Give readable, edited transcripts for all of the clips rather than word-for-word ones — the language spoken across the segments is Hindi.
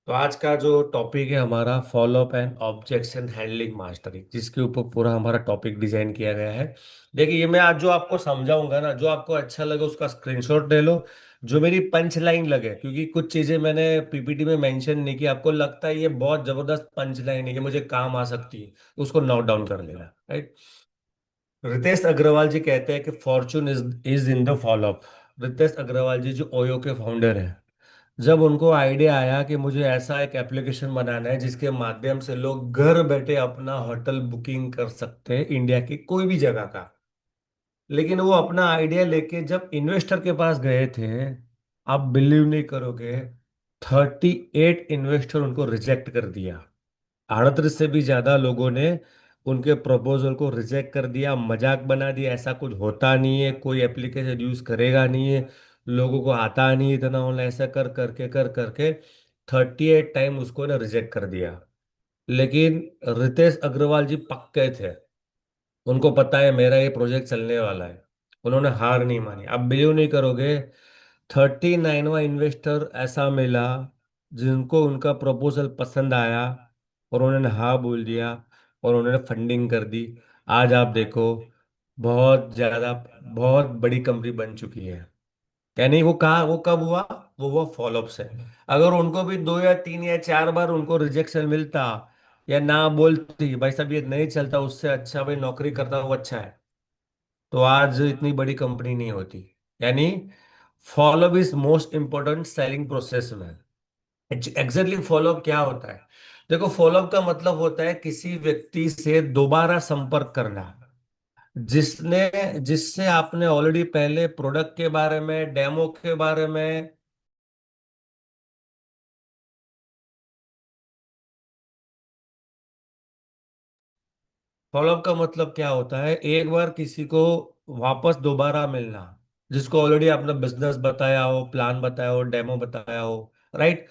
तो आज का जो टॉपिक है हमारा follow up and objection handling mastery, जिसके ऊपर पूरा हमारा टॉपिक डिजाइन किया गया है। देखिए, ये मैं आज जो आपको समझाऊंगा ना, जो आपको अच्छा लगे उसका स्क्रीनशॉट ले लो। जो मेरी पंच लाइन लगे, क्योंकि कुछ चीजें मैंने पीपीटी में मेंशन नहीं की, आपको लगता है ये बहुत जबरदस्त पंच लाइन है, ये मुझे काम आ सकती है, तो उसको नोट डाउन कर लेना, राइट। रितेश अग्रवाल जी कहते हैं कि fortune is in the follow-up. Ritesh Agarwal ji जो ओयो के फाउंडर हैं, जब उनको आइडिया आया कि मुझे ऐसा एक एप्लीकेशन बनाना है जिसके माध्यम से लोग घर बैठे अपना होटल बुकिंग कर सकते हैं इंडिया की कोई भी जगह का। लेकिन वो अपना आइडिया लेके जब इन्वेस्टर के पास गए थे, आप बिलीव नहीं करोगे, 38 इन्वेस्टर उनको रिजेक्ट कर दिया। 38 से भी ज्यादा लोगों ने उनके प्रपोजल को रिजेक्ट कर दिया, मजाक बना दिया, ऐसा कुछ होता नहीं है, कोई एप्लीकेशन यूज करेगा नहीं है, लोगों को आता नहीं है इतना ऑनलाइन, ऐसा कर करके 38 टाइम उसको ना रिजेक्ट कर दिया। लेकिन रितेश अग्रवाल जी पक्के थे, उनको पता है मेरा ये प्रोजेक्ट चलने वाला है। उन्होंने हार नहीं मानी। आप बिलीव नहीं करोगे, 39वां इन्वेस्टर ऐसा मिला जिनको उनका प्रपोजल पसंद आया और उन्होंने हाँ बोल दिया और उन्होंने फंडिंग कर दी। आज आप देखो, बहुत ज्यादा, बहुत बड़ी कंपनी बन चुकी है। क्या नहीं, वो कहा, वो कब हुआ? वो हुआ फॉलोअप से। अगर उनको भी 2 या 3 या 4 बार उनको रिजेक्शन मिलता या ना बोलती भाई साहब ये नहीं चलता, उससे अच्छा भाई नौकरी करता वो अच्छा है, तो आज इतनी बड़ी कंपनी नहीं होती। यानी follow up is most important selling process में। एग्जैक्टली फॉलोअप क्या होता है? देखो, फॉलोअप का मतलब होता है किसी व्यक्ति से दोबारा संपर्क करना, जिसने जिससे आपने ऑलरेडी पहले प्रोडक्ट के बारे में, डेमो के बारे में। फॉलोअप का मतलब क्या होता है? एक बार किसी को वापस दोबारा मिलना, जिसको ऑलरेडी आपने बिजनेस बताया हो, प्लान बताया हो, डेमो बताया हो, राइट।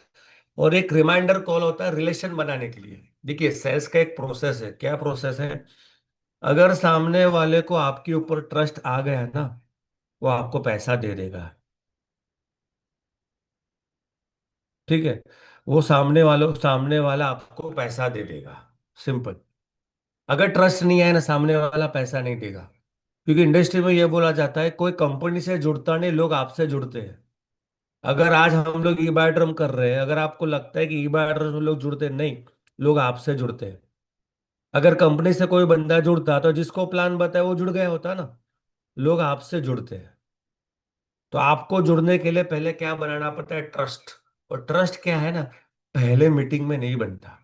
और एक रिमाइंडर कॉल होता है रिलेशन बनाने के लिए। देखिए, सेल्स का एक प्रोसेस है। क्या प्रोसेस है? अगर सामने वाले को आपके ऊपर ट्रस्ट आ गया है ना, वो आपको पैसा दे देगा। ठीक है, वो सामने वाला आपको पैसा दे देगा। सिंपल। अगर ट्रस्ट नहीं है ना, सामने वाला पैसा नहीं देगा। क्योंकि इंडस्ट्री में यह बोला जाता है कोई कंपनी से जुड़ता नहीं, लोग आपसे जुड़ते हैं। अगर आज हम लोग ई बाय ड्रम कर रहे हैं, अगर आपको लगता है कि ई बाय ड्रम में लोग जुड़ते नहीं, लोग आपसे जुड़ते हैं। अगर कंपनी से कोई बंदा जुड़ता तो जिसको प्लान बताया वो जुड़ गया होता ना। लोग आपसे जुड़ते हैं। तो आपको जुड़ने के लिए पहले क्या बनाना पड़ता है? ट्रस्ट। और ट्रस्ट क्या है ना, पहले मीटिंग में नहीं बनता।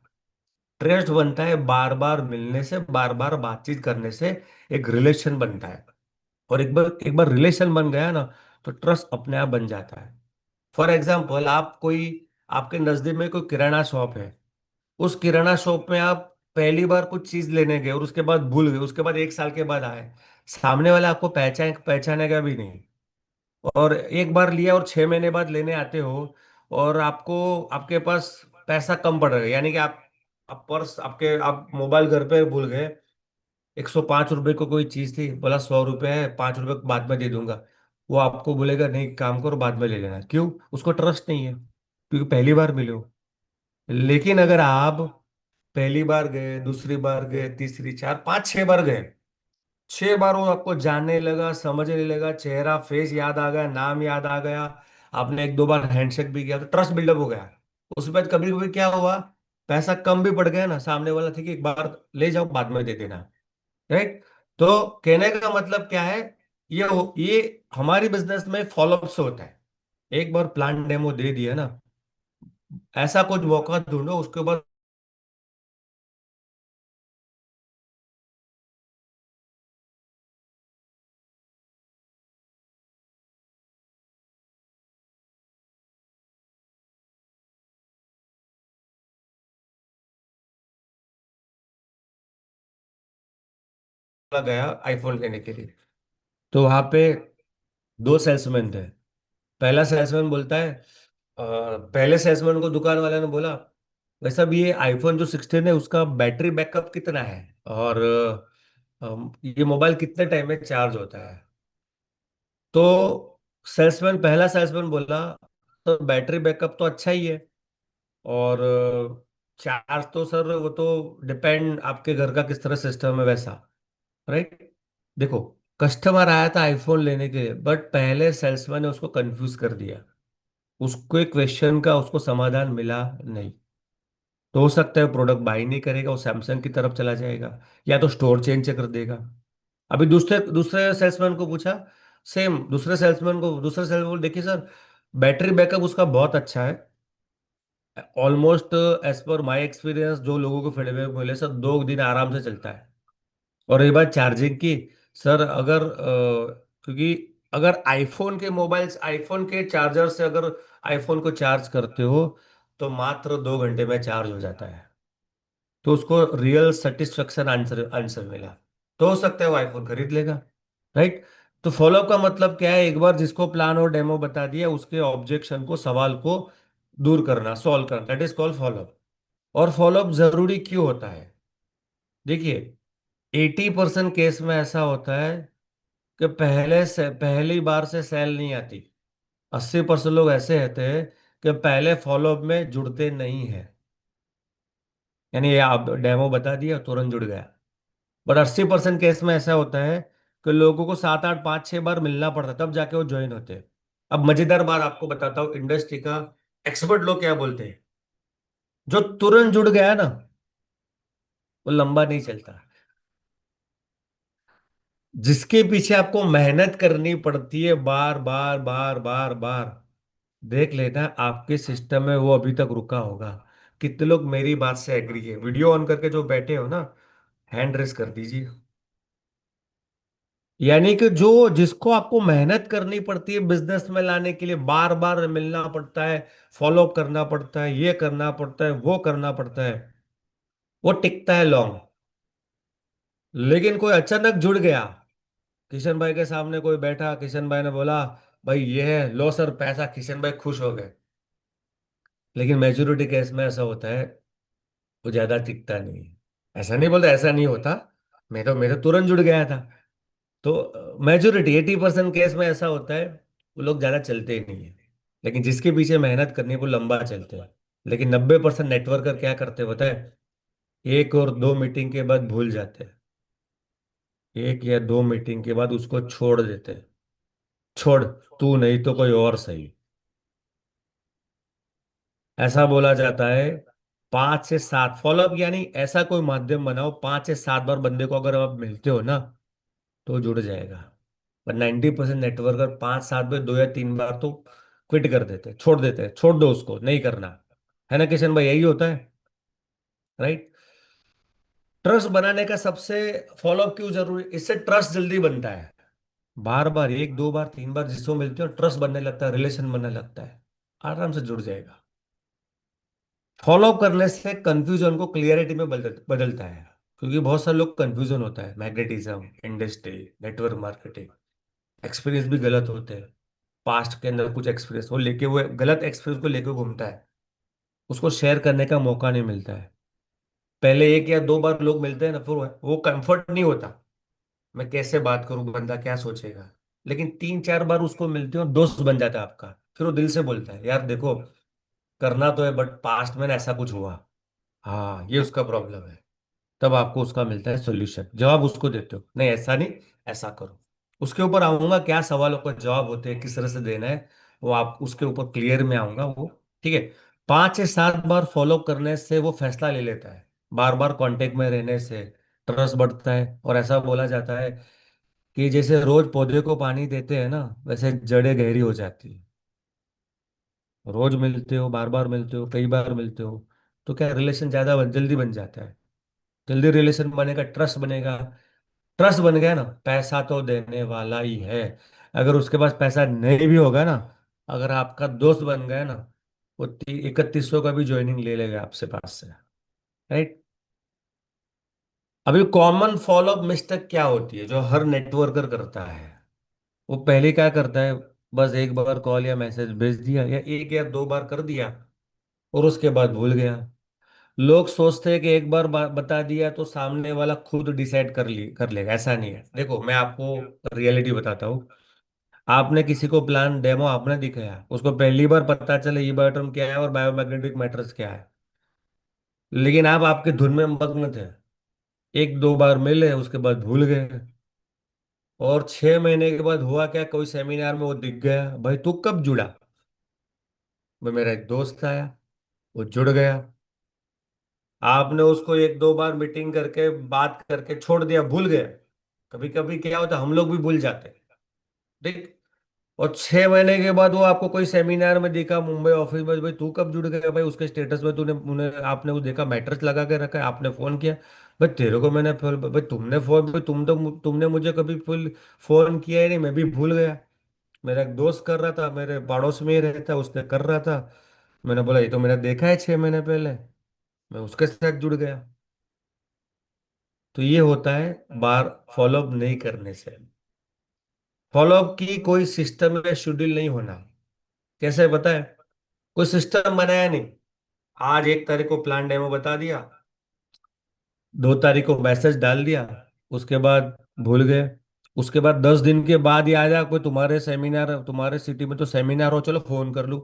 ट्रस्ट बनता है बार बार मिलने से, बार बार बातचीत करने से एक रिलेशन बनता है। और एक बार रिलेशन बन गया ना, तो ट्रस्ट अपने आप बन जाता है। फॉर एग्जाम्पल, आप कोई, आपके नजदीक में कोई किराना शॉप है। उस किराना शॉप में आप पहली बार कुछ चीज लेने गए और उसके बाद भूल गए, उसके बाद 1 साल के बाद आए, सामने वाला आपको पहचानेगा भी नहीं। और एक बार लिया और 6 महीने बाद लेने आते हो, और आपको, आपके पास पैसा कम पड़ रहा है, यानी कि आप पर्स, आप मोबाइल घर पे भूल गए, 105 रुपए को कोई चीज थी, बोला 100 रुपए है, 5 रुपए बाद में दे दूंगा। वो आपको बोलेगा नहीं, काम करो बाद में ले लेना। क्यों? उसको ट्रस्ट नहीं है, क्योंकि पहली बार मिले हो। लेकिन अगर आप पहली बार गए, दूसरी बार गए, तीसरी, 4, 5, 6 बार गए, 6 बार वो आपको जानने लगा, समझने लगा, चेहरा फेस याद आ गया, नाम याद आ गया, आपने 1 2 बार हैंडशेक भी किया, तो ट्रस्ट बिल्डअप हो गया। उसके बाद कभी कभी क्या हुआ, पैसा कम भी पड़ गया ना, सामने वाला ठीक है एक बार ले जाओ बाद में दे देना, राइट। तो कहने का मतलब क्या है? ये हमारी बिजनेस में फॉलोअप से होता है। एक बार प्लान डेमो दे दिया ना, ऐसा कुछ मौका ढूंढो उसके बाद गया आईफोन लेने के लिए। तो वहां पे 2 सेल्समैन थे। पहला सेल्समैन बोलता है, पहले सेल्समैन को दुकान वाले ने बोला, वैसा भी ये आईफोन जो 16 है उसका बैटरी बैकअप कितना है, और ये मोबाइल कितने टाइम में चार्ज होता है? तो पहला सेल्समैन बोला, तो बैटरी बैकअप तो अच्छा ही है, और चार्ज तो सर वो तो डिपेंड आपके घर का किस तरह सिस्टम है वैसा, राइट। देखो, कस्टमर आया था आईफोन लेने के लिए, बट पहले सेल्समैन ने उसको कंफ्यूज कर दिया, उसको एक क्वेश्चन का उसको समाधान मिला नहीं। तो हो सकता है प्रोडक्ट बाई नहीं करेगा, वो सैमसंग की तरफ चला जाएगा, या तो स्टोर चेंज कर देगा। अभी दूसरे दूसरे सेल्समैन को पूछा, सेम दूसरे सेल्समैन को, देखिए सर, बैटरी बैकअप उसका बहुत अच्छा है, almost as per my experience, जो लोगों को फीडबैक मिले सर, 2 दिन आराम से चलता है। और ये बात चार्जिंग की, सर अगर क्योंकि अगर आईफोन के चार्जर से अगर आईफोन को चार्ज करते हो तो मात्र 2 घंटे में चार्ज हो जाता है। तो उसको रियल सेटिस्फेक्शन आंसर आंसर मिला, तो हो सकता है वो आईफोन खरीद लेगा, राइट। तो फॉलोअप का मतलब क्या है, एक बार जिसको प्लान और डेमो बता दिया, उसके ऑब्जेक्शन को, सवाल को दूर करना, सॉल्व करना, दैट इज कॉल्ड फॉलोअप। और फॉलोअप जरूरी क्यों होता है? देखिए, 80% केस में ऐसा होता है कि पहली बार से सेल नहीं आती। 80% लोग ऐसे रहते हैं कि पहले फॉलोअप में जुड़ते नहीं है, यानी ये आप डेमो बता दिया तुरंत जुड़ गया। बट 80% केस में ऐसा होता है कि लोगों को 7 8 5 6 बार मिलना पड़ता है, तब जाके वो ज्वाइन होते हैं। अब मजेदार बात आपको बताता हूँ, इंडस्ट्री का एक्सपर्ट लोग क्या बोलते हैं, जो तुरंत जुड़ गया ना, वो लंबा नहीं चलता। जिसके पीछे आपको मेहनत करनी पड़ती है, बार बार बार बार बार, देख लेना आपके सिस्टम में वो अभी तक रुका होगा। कितने लोग मेरी बात से एग्री है? वीडियो ऑन करके जो बैठे हो ना, हैंड रेस कर दीजिए। यानी कि जो जिसको आपको मेहनत करनी पड़ती है बिजनेस में लाने के लिए, बार बार मिलना पड़ता है, फॉलो अप करना पड़ता है, ये करना पड़ता है, वो करना पड़ता है, वो टिकता है लॉन्ग। लेकिन कोई अचानक जुड़ गया, किशन भाई के सामने कोई बैठा, किशन भाई ने बोला भाई ये है, लो सर पैसा, किशन भाई खुश हो गए। लेकिन मेजोरिटी केस में ऐसा होता है, वो ज्यादा टिकता नहीं है। ऐसा नहीं बोलता, ऐसा नहीं होता, मैं तो तुरंत जुड़ गया था। तो मेजोरिटी 80% केस में ऐसा होता है, वो लोग ज्यादा चलते ही नहीं है। लेकिन जिसके पीछे मेहनत करनी है वो लंबा चलते हैं। लेकिन 90% नेटवर्कर क्या करते हैं पता है? एक और दो मीटिंग के बाद भूल जाते हैं, एक या दो मीटिंग के बाद उसको छोड़ देते हैं। छोड़, तू नहीं तो कोई और सही, ऐसा बोला जाता है। 5 से 7 फॉलोअप, यानी ऐसा कोई माध्यम बनाओ, 5 से 7 बार बंदे को अगर आप मिलते हो ना, तो जुड़ जाएगा। पर 90% नेटवर्कर 5 7 बार, 2 या 3 बार तो क्विट कर देते हैं, छोड़ देते हैं, छोड़ दो उसको, नहीं करना। है ना किशन भाई, यही होता है, राइट। ट्रस्ट बनाने का सबसे, फॉलोअप क्यों जरूरी, इससे ट्रस्ट जल्दी बनता है। बार बार, 1 2 बार 3 बार जिसको मिलते हो, ट्रस्ट बनने लगता है, रिलेशन बनने लगता है, आराम से जुड़ जाएगा। फॉलो करने से कंफ्यूजन को क्लियरिटी में बदलता है। क्योंकि बहुत सारे लोग कंफ्यूजन होता है, magnetism, industry, network marketing, experience भी गलत होते हैं। पास्ट के अंदर कुछ एक्सपीरियंस वो लेके, वो गलत एक्सपीरियंस को लेके घूमता है, उसको शेयर करने का मौका नहीं मिलता है। पहले 1 या 2 बार लोग मिलते हैं ना, फिर वो कंफर्ट नहीं होता, मैं कैसे बात करूं, बंदा क्या सोचेगा। लेकिन 3 4 बार उसको मिलते हो, दोस्त बन जाता है आपका, फिर वो दिल से बोलता है यार देखो, करना तो है बट पास्ट में ना ऐसा कुछ हुआ, हाँ ये उसका प्रॉब्लम है। तब आपको उसका मिलता है सॉल्यूशन, जवाब उसको देते हो, नहीं ऐसा नहीं, ऐसा करो। उसके ऊपर आऊंगा, क्या सवालों का जवाब होते हैं, किस तरह से देना है, वो आप उसके ऊपर क्लियर में आऊंगा वो, ठीक है। 5 से 7 बार फॉलो करने से वो फैसला ले लेता है, बार बार कांटेक्ट में रहने से ट्रस्ट बढ़ता है। और ऐसा बोला जाता है कि जैसे रोज पौधे को पानी देते हैं ना, वैसे जड़ें गहरी हो जाती है। रोज मिलते हो, बार बार मिलते हो, कई बार मिलते हो, तो क्या रिलेशन जल्दी बन जाता है। जल्दी रिलेशन बनेगा, ट्रस्ट बनेगा। ट्रस्ट बन गया ना, पैसा तो देने वाला ही है। अगर उसके पास पैसा नहीं भी होगा ना, अगर आपका दोस्त बन गया ना, वो 3100 का भी ज्वाइनिंग ले लेगा आपसे पास से, राइट। अभी कॉमन फॉलोअप मिस्टेक क्या होती है जो हर नेटवर्कर करता है? वो पहले क्या करता है, बस एक बार कॉल या मैसेज भेज दिया, या 1 या 2 बार कर दिया, और उसके बाद भूल गया। लोग सोचते हैं कि एक बार बता दिया तो सामने वाला खुद डिसाइड कर लेगा, ऐसा नहीं है। देखो मैं आपको रियलिटी बताता हूँ। आपने किसी को प्लान डेमो आपने दिखाया, उसको पहली बार पता चले ई बायोटर्म क्या है और बायोमैग्नेटिक मैटर्स क्या है, लेकिन आप आपके धुन में मग्न थे। एक दो बार मिले, उसके बाद भूल गए। और 6 महीने के बाद हुआ क्या, कोई सेमिनार में वो दिख गया, भाई तू कब जुड़ा? मैं, मेरा एक दोस्त आया, वो जुड़ गया। आपने उसको एक दो बार मीटिंग करके बात करके छोड़ दिया, भूल गए। कभी कभी क्या होता है, हम लोग भी भूल जाते हैं। ठीक। और 6 महीने के बाद वो आपको कोई सेमिनार में देखा मुंबई ऑफिस में, भाई तू कब जुड़ गया? भाई उसके स्टेटस में तूने उन्हें आपने वो देखा, मैट्रेस लगा के रखा है, आपने फोन किया। भाई तेरे को मैंने भाई तुमने फोन, भाई तुमने मुझे कभी फुल फोन किया ही नहीं, मैं भी भूल गया। मेरा एक दोस्त कर रहा था, मेरे पड़ोस में ही रहता, उसने कर रहा था। मैंने बोला ये तो मैंने देखा है 6 महीने पहले, मैं उसके साथ जुड़ गया। तो ये होता है बार फॉलोअप नहीं करने से। फॉलोअप की कोई सिस्टम या शेड्यूल नहीं होना। कैसे पता है? कोई सिस्टम बनाया नहीं। आज 1 तारीख को प्लान डेमो बता दिया, 2 तारीख को मैसेज डाल दिया, उसके बाद भूल गए। उसके बाद 10 दिन के बाद याद आया कोई तुम्हारे सेमिनार, तुम्हारे सिटी में तो सेमिनार हो, चलो फोन कर लूँ।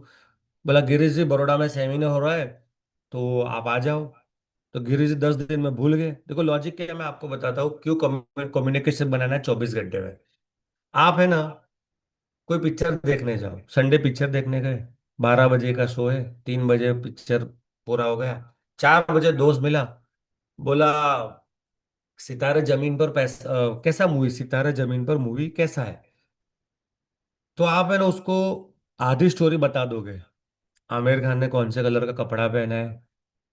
बोला गिरीश जी बड़ोड़ा में सेमिनार हो रहा है, तो आप आ जाओ। तो गिरीश जी 10 दिन में भूल गए। देखो लॉजिक क्या है, मैं आपको बताता हूँ क्यों कम्युनिकेशन बनाना है 24 घंटे में। आप है ना, कोई पिक्चर देखने जाओ, संडे पिक्चर देखने गए, 12 बजे का शो है, 3 बजे पिक्चर पूरा हो गया। 4 बजे दोस्त मिला, बोला सितारे जमीन पर पैसा कैसा मूवी, सितारे जमीन पर मूवी कैसा है? तो आप है ना उसको आधी स्टोरी बता दोगे। आमिर खान ने कौन से कलर का कपड़ा पहना है,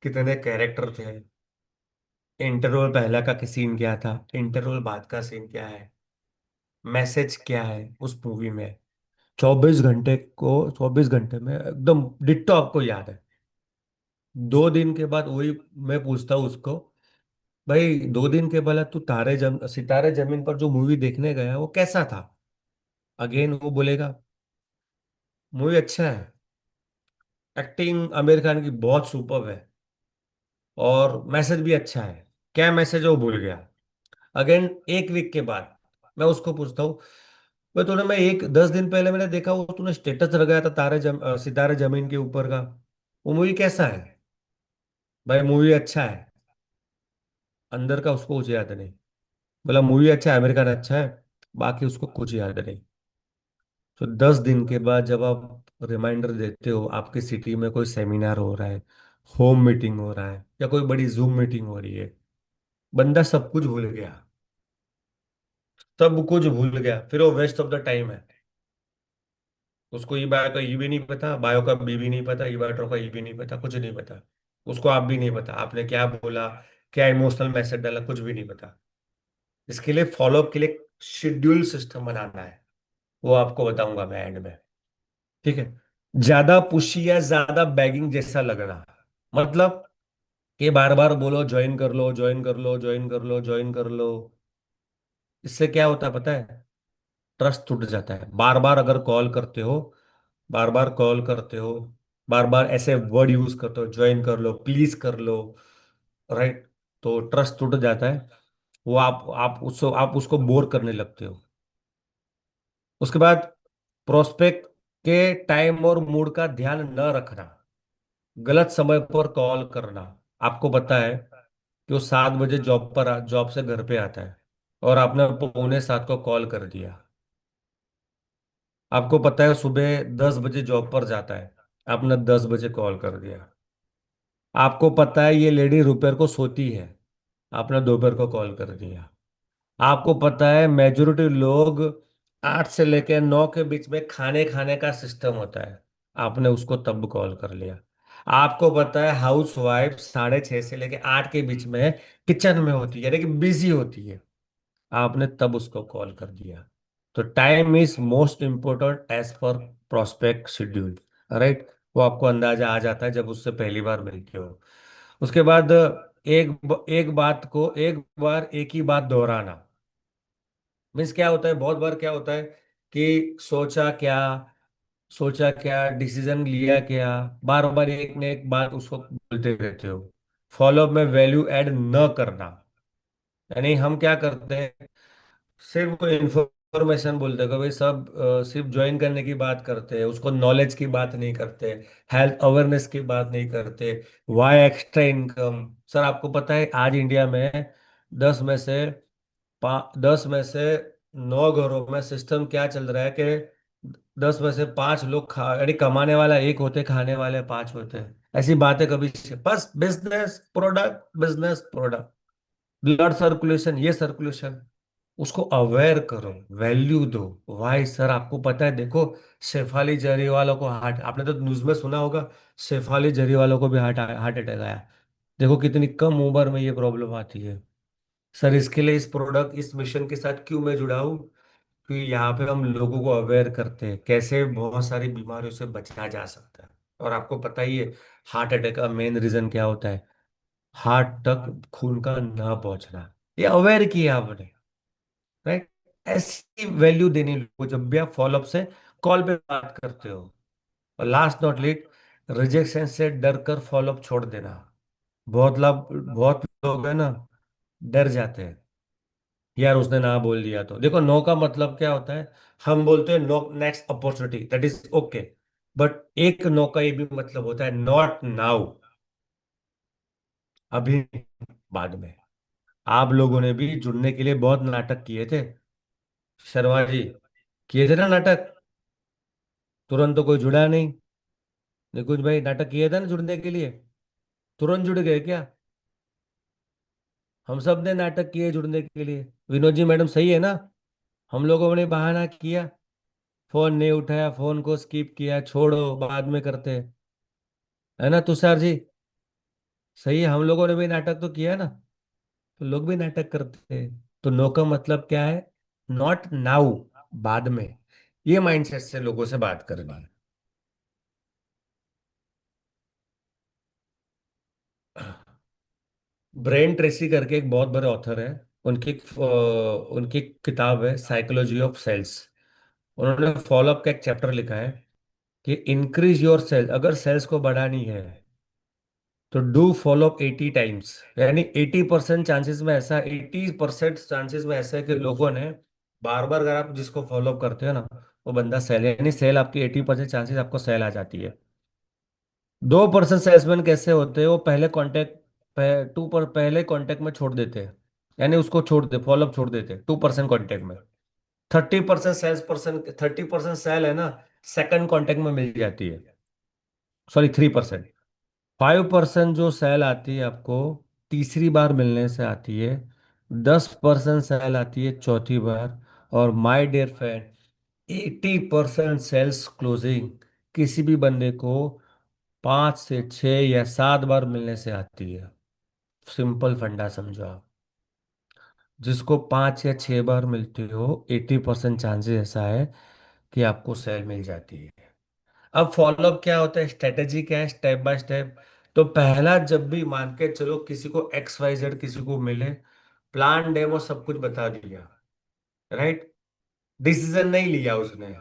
कितने कैरेक्टर थे, इंटरवल पहला का सीन क्या था, इंटरवल बाद का सीन क्या है, मैसेज क्या है उस मूवी में। 24 घंटे को, 24 घंटे में एकदम डिट्टो आपको याद है। 2 दिन के बाद वही मैं पूछता हूँ उसको, भाई 2 दिन के पहले तू सितारे जमीन पर जो मूवी देखने गया वो कैसा था? अगेन वो बोलेगा मूवी अच्छा है, एक्टिंग आमिर खान की बहुत सुपर है, और मैसेज भी अच्छा है। क्या मैसेज है वो भूल गया। अगेन 1 वीक के बाद मैं उसको पूछता हूँ, भाई तूने, मैं 10 दिन पहले मैंने देखा वो तूने स्टेटस लगाया था सितारे जमीन के ऊपर का, वो मूवी कैसा है? भाई मूवी अच्छा है, अंदर का उसको कुछ याद नहीं। बोला मूवी अच्छा है, आमिर खान अच्छा है, बाकी उसको कुछ याद नहीं। तो 10 दिन के बाद जब आप रिमाइंडर देते हो, आपकी सिटी में कोई सेमिनार हो रहा है, होम मीटिंग हो रहा है, या कोई बड़ी जूम मीटिंग हो रही है, बंदा सब कुछ भूल गया, सब कुछ भूल गया, फिर वो वेस्ट ऑफ द टाइम है। उसको ई बायो का ई भी नहीं पता, बायो का बी भी नहीं पता, ई बायो का ई भी नहीं पता, कुछ नहीं पता। उसको आप भी नहीं पता आपने क्या बोला, क्या इमोशनल मैसेज डाला, कुछ भी नहीं पता। इसके लिए फॉलोअप के लिए शेड्यूल सिस्टम बनाना है, वो आपको बताऊंगा मैं एंड में। ठीक है। ज्यादा पुशी या ज्यादा बैगिंग जैसा लगना, मतलब कि बार बार बोलो ज्वाइन कर लो, ज्वाइन कर लो, ज्वाइन कर लो, ज्वाइन कर लो। इससे क्या होता है पता है? ट्रस्ट टूट जाता है। बार बार अगर कॉल करते हो, बार बार कॉल करते हो, बार बार ऐसे वर्ड यूज करते हो, ज्वाइन कर लो, प्लीज कर लो, राइट, तो ट्रस्ट टूट जाता है। वो आप उसको बोर करने लगते हो। उसके बाद प्रोस्पेक्ट के टाइम और मूड का ध्यान न रखना, गलत समय पर कॉल करना। आपको पता है कि वो 7 बजे जॉब से घर पे आता है, और आपने 6:45 को कॉल कर दिया। आपको पता है सुबह 10 बजे जॉब पर जाता है, आपने 10 बजे कॉल कर दिया। आपको पता है ये लेडी दोपहर को सोती है, आपने दोपहर को कॉल कर दिया। आपको पता है मेजोरिटी लोग 8 से लेकर 9 के बीच में खाने खाने का सिस्टम होता है, आपने उसको तब कॉल कर लिया। आपको पता है हाउस वाइफ 6:30 से लेकर 8 के बीच में किचन में होती है, यानी कि बिजी होती है, आपने तब उसको कॉल कर दिया। तो time is most important as per prospect schedule, right. वो आपको अंदाजा आ जाता है जब उससे पहली बार मिलते हो। उसके बाद एक बात को एक बार एक ही बात दोहराना, मीन्स क्या होता है, बहुत बार क्या होता है कि सोचा क्या, डिसीजन लिया क्या, बार बार एक न एक बात उसको बोलते रहते हो। फॉलोअप में वैल्यू ऐड न करना, यानी हम क्या करते हैं, सिर्फ वो इन्फॉर्मेशन बोलते हैं कि भाई सब सिर्फ ज्वाइन करने की बात करते हैं, उसको नॉलेज की बात नहीं करते, हेल्थ अवेयरनेस की बात नहीं करते, वाई एक्स्ट्रा इनकम। सर आपको पता है आज इंडिया में 10 में से 10 में से 9 घरों में सिस्टम क्या चल रहा है कि 10 में से 5 लोग खा यानी कमाने वाला एक होते, खाने वाले 5 होते हैं। ऐसी बातें कभी, बस business product, business product, blood circulation, ये सर्कुलेशन, उसको अवेयर करो, वैल्यू दो। भाई सर आपको पता है, देखो शेफाली जरी वालों को हार्ट, आपने तो न्यूज में सुना होगा, शेफाली जरी वालों को भी हार्ट हार्ट अटैक आया। देखो कितनी कम उम्र में ये प्रॉब्लम आती है। सर इसके लिए इस प्रोडक्ट, इस मिशन के साथ क्यों मैं जुड़ा हूँ, क्योंकि यहाँ पे हम लोगों को अवेयर करते हैं कैसे बहुत सारी बीमारियों से बचा जा सकता है। और आपको पता ही है हार्ट अटैक का मेन रीजन क्या होता है, हार्ट तक खून का ना पहुंचना। ये अवेयर किया आपने, राइट। ऐसी वैल्यू देनी लोगों को जब भी आप फॉलोअप से कॉल पे बात करते हो। और लास्ट नॉट लीस्ट, रिजेक्शन से डर कर फॉलोअप छोड़ देना। बहुत लोग है ना, डर जाते हैं, यार उसने ना बोल दिया तो। देखो नो का मतलब क्या होता है, हम बोलते हैं no next opportunity, that is okay. But एक नो का ये भी मतलब होता है नॉट नाउ, अभी नहीं, बाद में। आप लोगों ने भी जुड़ने के लिए बहुत नाटक किए थे, शर्मा जी, किए थे ना नाटक। तुरंत तो कोई जुड़ा नहीं। निकुंज भाई नाटक किए थे ना जुड़ने के लिए, तुरंत जुड़ गए क्या? हम सब ने नाटक किए जुड़ने के लिए। विनोद जी मैडम सही है ना? हम लोगों ने बहाना किया, फोन नहीं उठाया, फोन को स्किप किया, छोड़ो बाद में करते हैं, है ना तुषार जी? सही है, हम लोगों ने भी नाटक तो किया ना। तो लोग भी नाटक करते हैं। तो नो का मतलब क्या है, नॉट नाउ, बाद में। ये माइंडसेट से लोगों से बात करनी है। ब्रेन ट्रेसी करके एक बहुत बड़े ऑथर है, उनकी किताब है साइकोलॉजी ऑफ सेल्स। उन्होंने फॉलोअप का एक चैप्टर लिखा है कि इंक्रीज योर सेल, अगर सेल्स को बढ़ानी है तो डू फॉलोअप 80 टाइम्स। यानी 80% चांसेस में ऐसा, 80% चांसेस में ऐसा है कि लोगों ने बार बार, अगर आप जिसको फॉलोअप करते हो ना, वो बंदा सेल, यानी सेल आपकी 80% चांसेस आपको सेल आ जाती है। 2% सेल्समैन कैसे होते हैं, वो पहले कांटेक्ट, 2 पर पहले कांटेक्ट में छोड़ देते हैं, यानी उसको छोड़ दे, फॉलोअप छोड़ देते हैं 2% कांटेक्ट में। 30% सेल है ना, सेकंड कांटेक्ट में मिल जाती है, सॉरी 3%। 5% जो सेल आती है आपको तीसरी बार मिलने से आती है। 10% सेल आती है चौथी बार। और my dear friend, 80% sales closing किसी भी बंदे को 5 से 6 या 7 बार मिलने से आती है। सिंपल फंडा समझो आप। जिसको 5 या 6 बार मिलती हो, 80% चांसेस ऐसा है कि आपको सेल मिल जाती है। अब फॉलोअप क्या होता है, स्ट्रेटेजी क्या है, स्टेप बाय स्टेप। तो पहला, जब भी मान के चलो किसी को XYZ किसी को मिले, प्लान डेमो सब कुछ बता दिया, राइट। डिसीजन नहीं लिया उसने,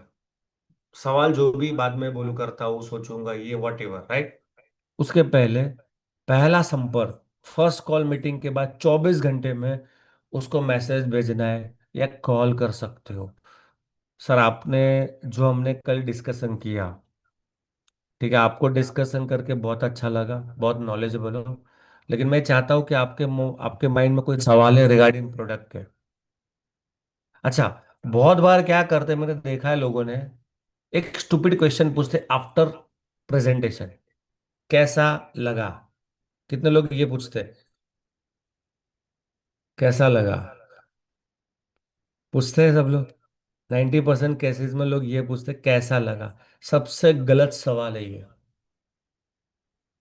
सवाल जो भी बाद में बोलू करता हूँ, सोचूंगा ये वट एवर, राइट। उसके पहले पहला संपर्क, फर्स्ट कॉल मीटिंग के बाद 24 घंटे में उसको मैसेज भेजना है या कॉल कर सकते हो। सर आपने, जो हमने कल डिस्कशन किया, ठीक है, आपको डिस्कशन करके बहुत अच्छा लगा, बहुत नॉलेजेबल हो। लेकिन मैं चाहता हूँ कि आपके माइंड में कोई सवाल है रिगार्डिंग प्रोडक्ट के। अच्छा, बहुत बार क्या करते हैं, मैंने देखा है लोगों ने एक स्टूपिड क्वेश्चन पूछते आफ्टर प्रेजेंटेशन, कैसा लगा? कितने लोग ये पूछते हैं, कैसा लगा? पूछते हैं सब लोग। 90% केसेस में लोग ये पूछते हैं कैसा लगा। सबसे गलत सवाल है ये।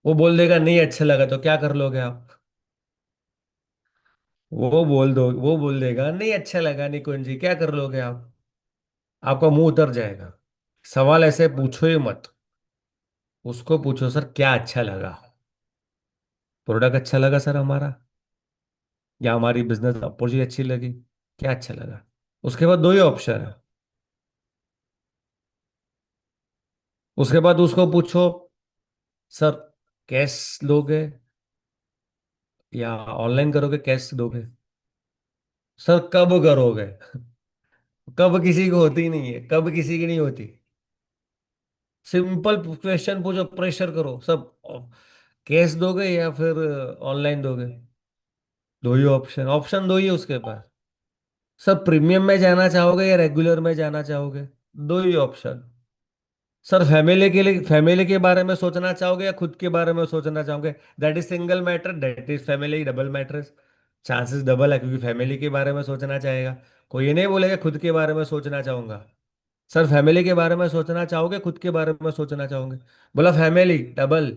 वो बोल देगा नहीं अच्छा लगा, तो क्या कर लोगे आप? वो बोल देगा नहीं अच्छा लगा निकुंज जी, क्या कर लोगे आप? आपका मुंह उतर जाएगा। सवाल ऐसे पूछो ही मत। उसको पूछो सर क्या अच्छा लगा, प्रोडक्ट अच्छा लगा सर हमारा, या हमारी बिजनेस अपॉर्चुनिटी अच्छी लगी, क्या अच्छा लगा? उसके बाद दो ही ऑप्शन है। उसके बाद उसको पूछो सर कैश लोगे या ऑनलाइन करोगे, कैश दोगे? सर कब करोगे? कब किसी को होती नहीं है, कब किसी की नहीं होती। सिंपल क्वेश्चन पूछो, प्रेशर करो सब। कैश दोगे या फिर ऑनलाइन दोगे? दो ही ऑप्शन, ऑप्शन दो ही है उसके पास। सर प्रीमियम में जाना चाहोगे या रेगुलर में जाना चाहोगे? दो ही ऑप्शन। सर फैमिली के लिए, फैमिली के बारे में सोचना चाहोगे या खुद के बारे में सोचना चाहोगे? That is single matter, that is family double matter. Chances double है, क्योंकि फैमिली के बारे में सोचना चाहेगा। कोई ये नहीं बोलेगा खुद के बारे में सोचना चाहूंगा। सर फैमिली के बारे में सोचना चाहोगे, खुद के बारे में सोचना चाहोगे? बोला फैमिली डबल।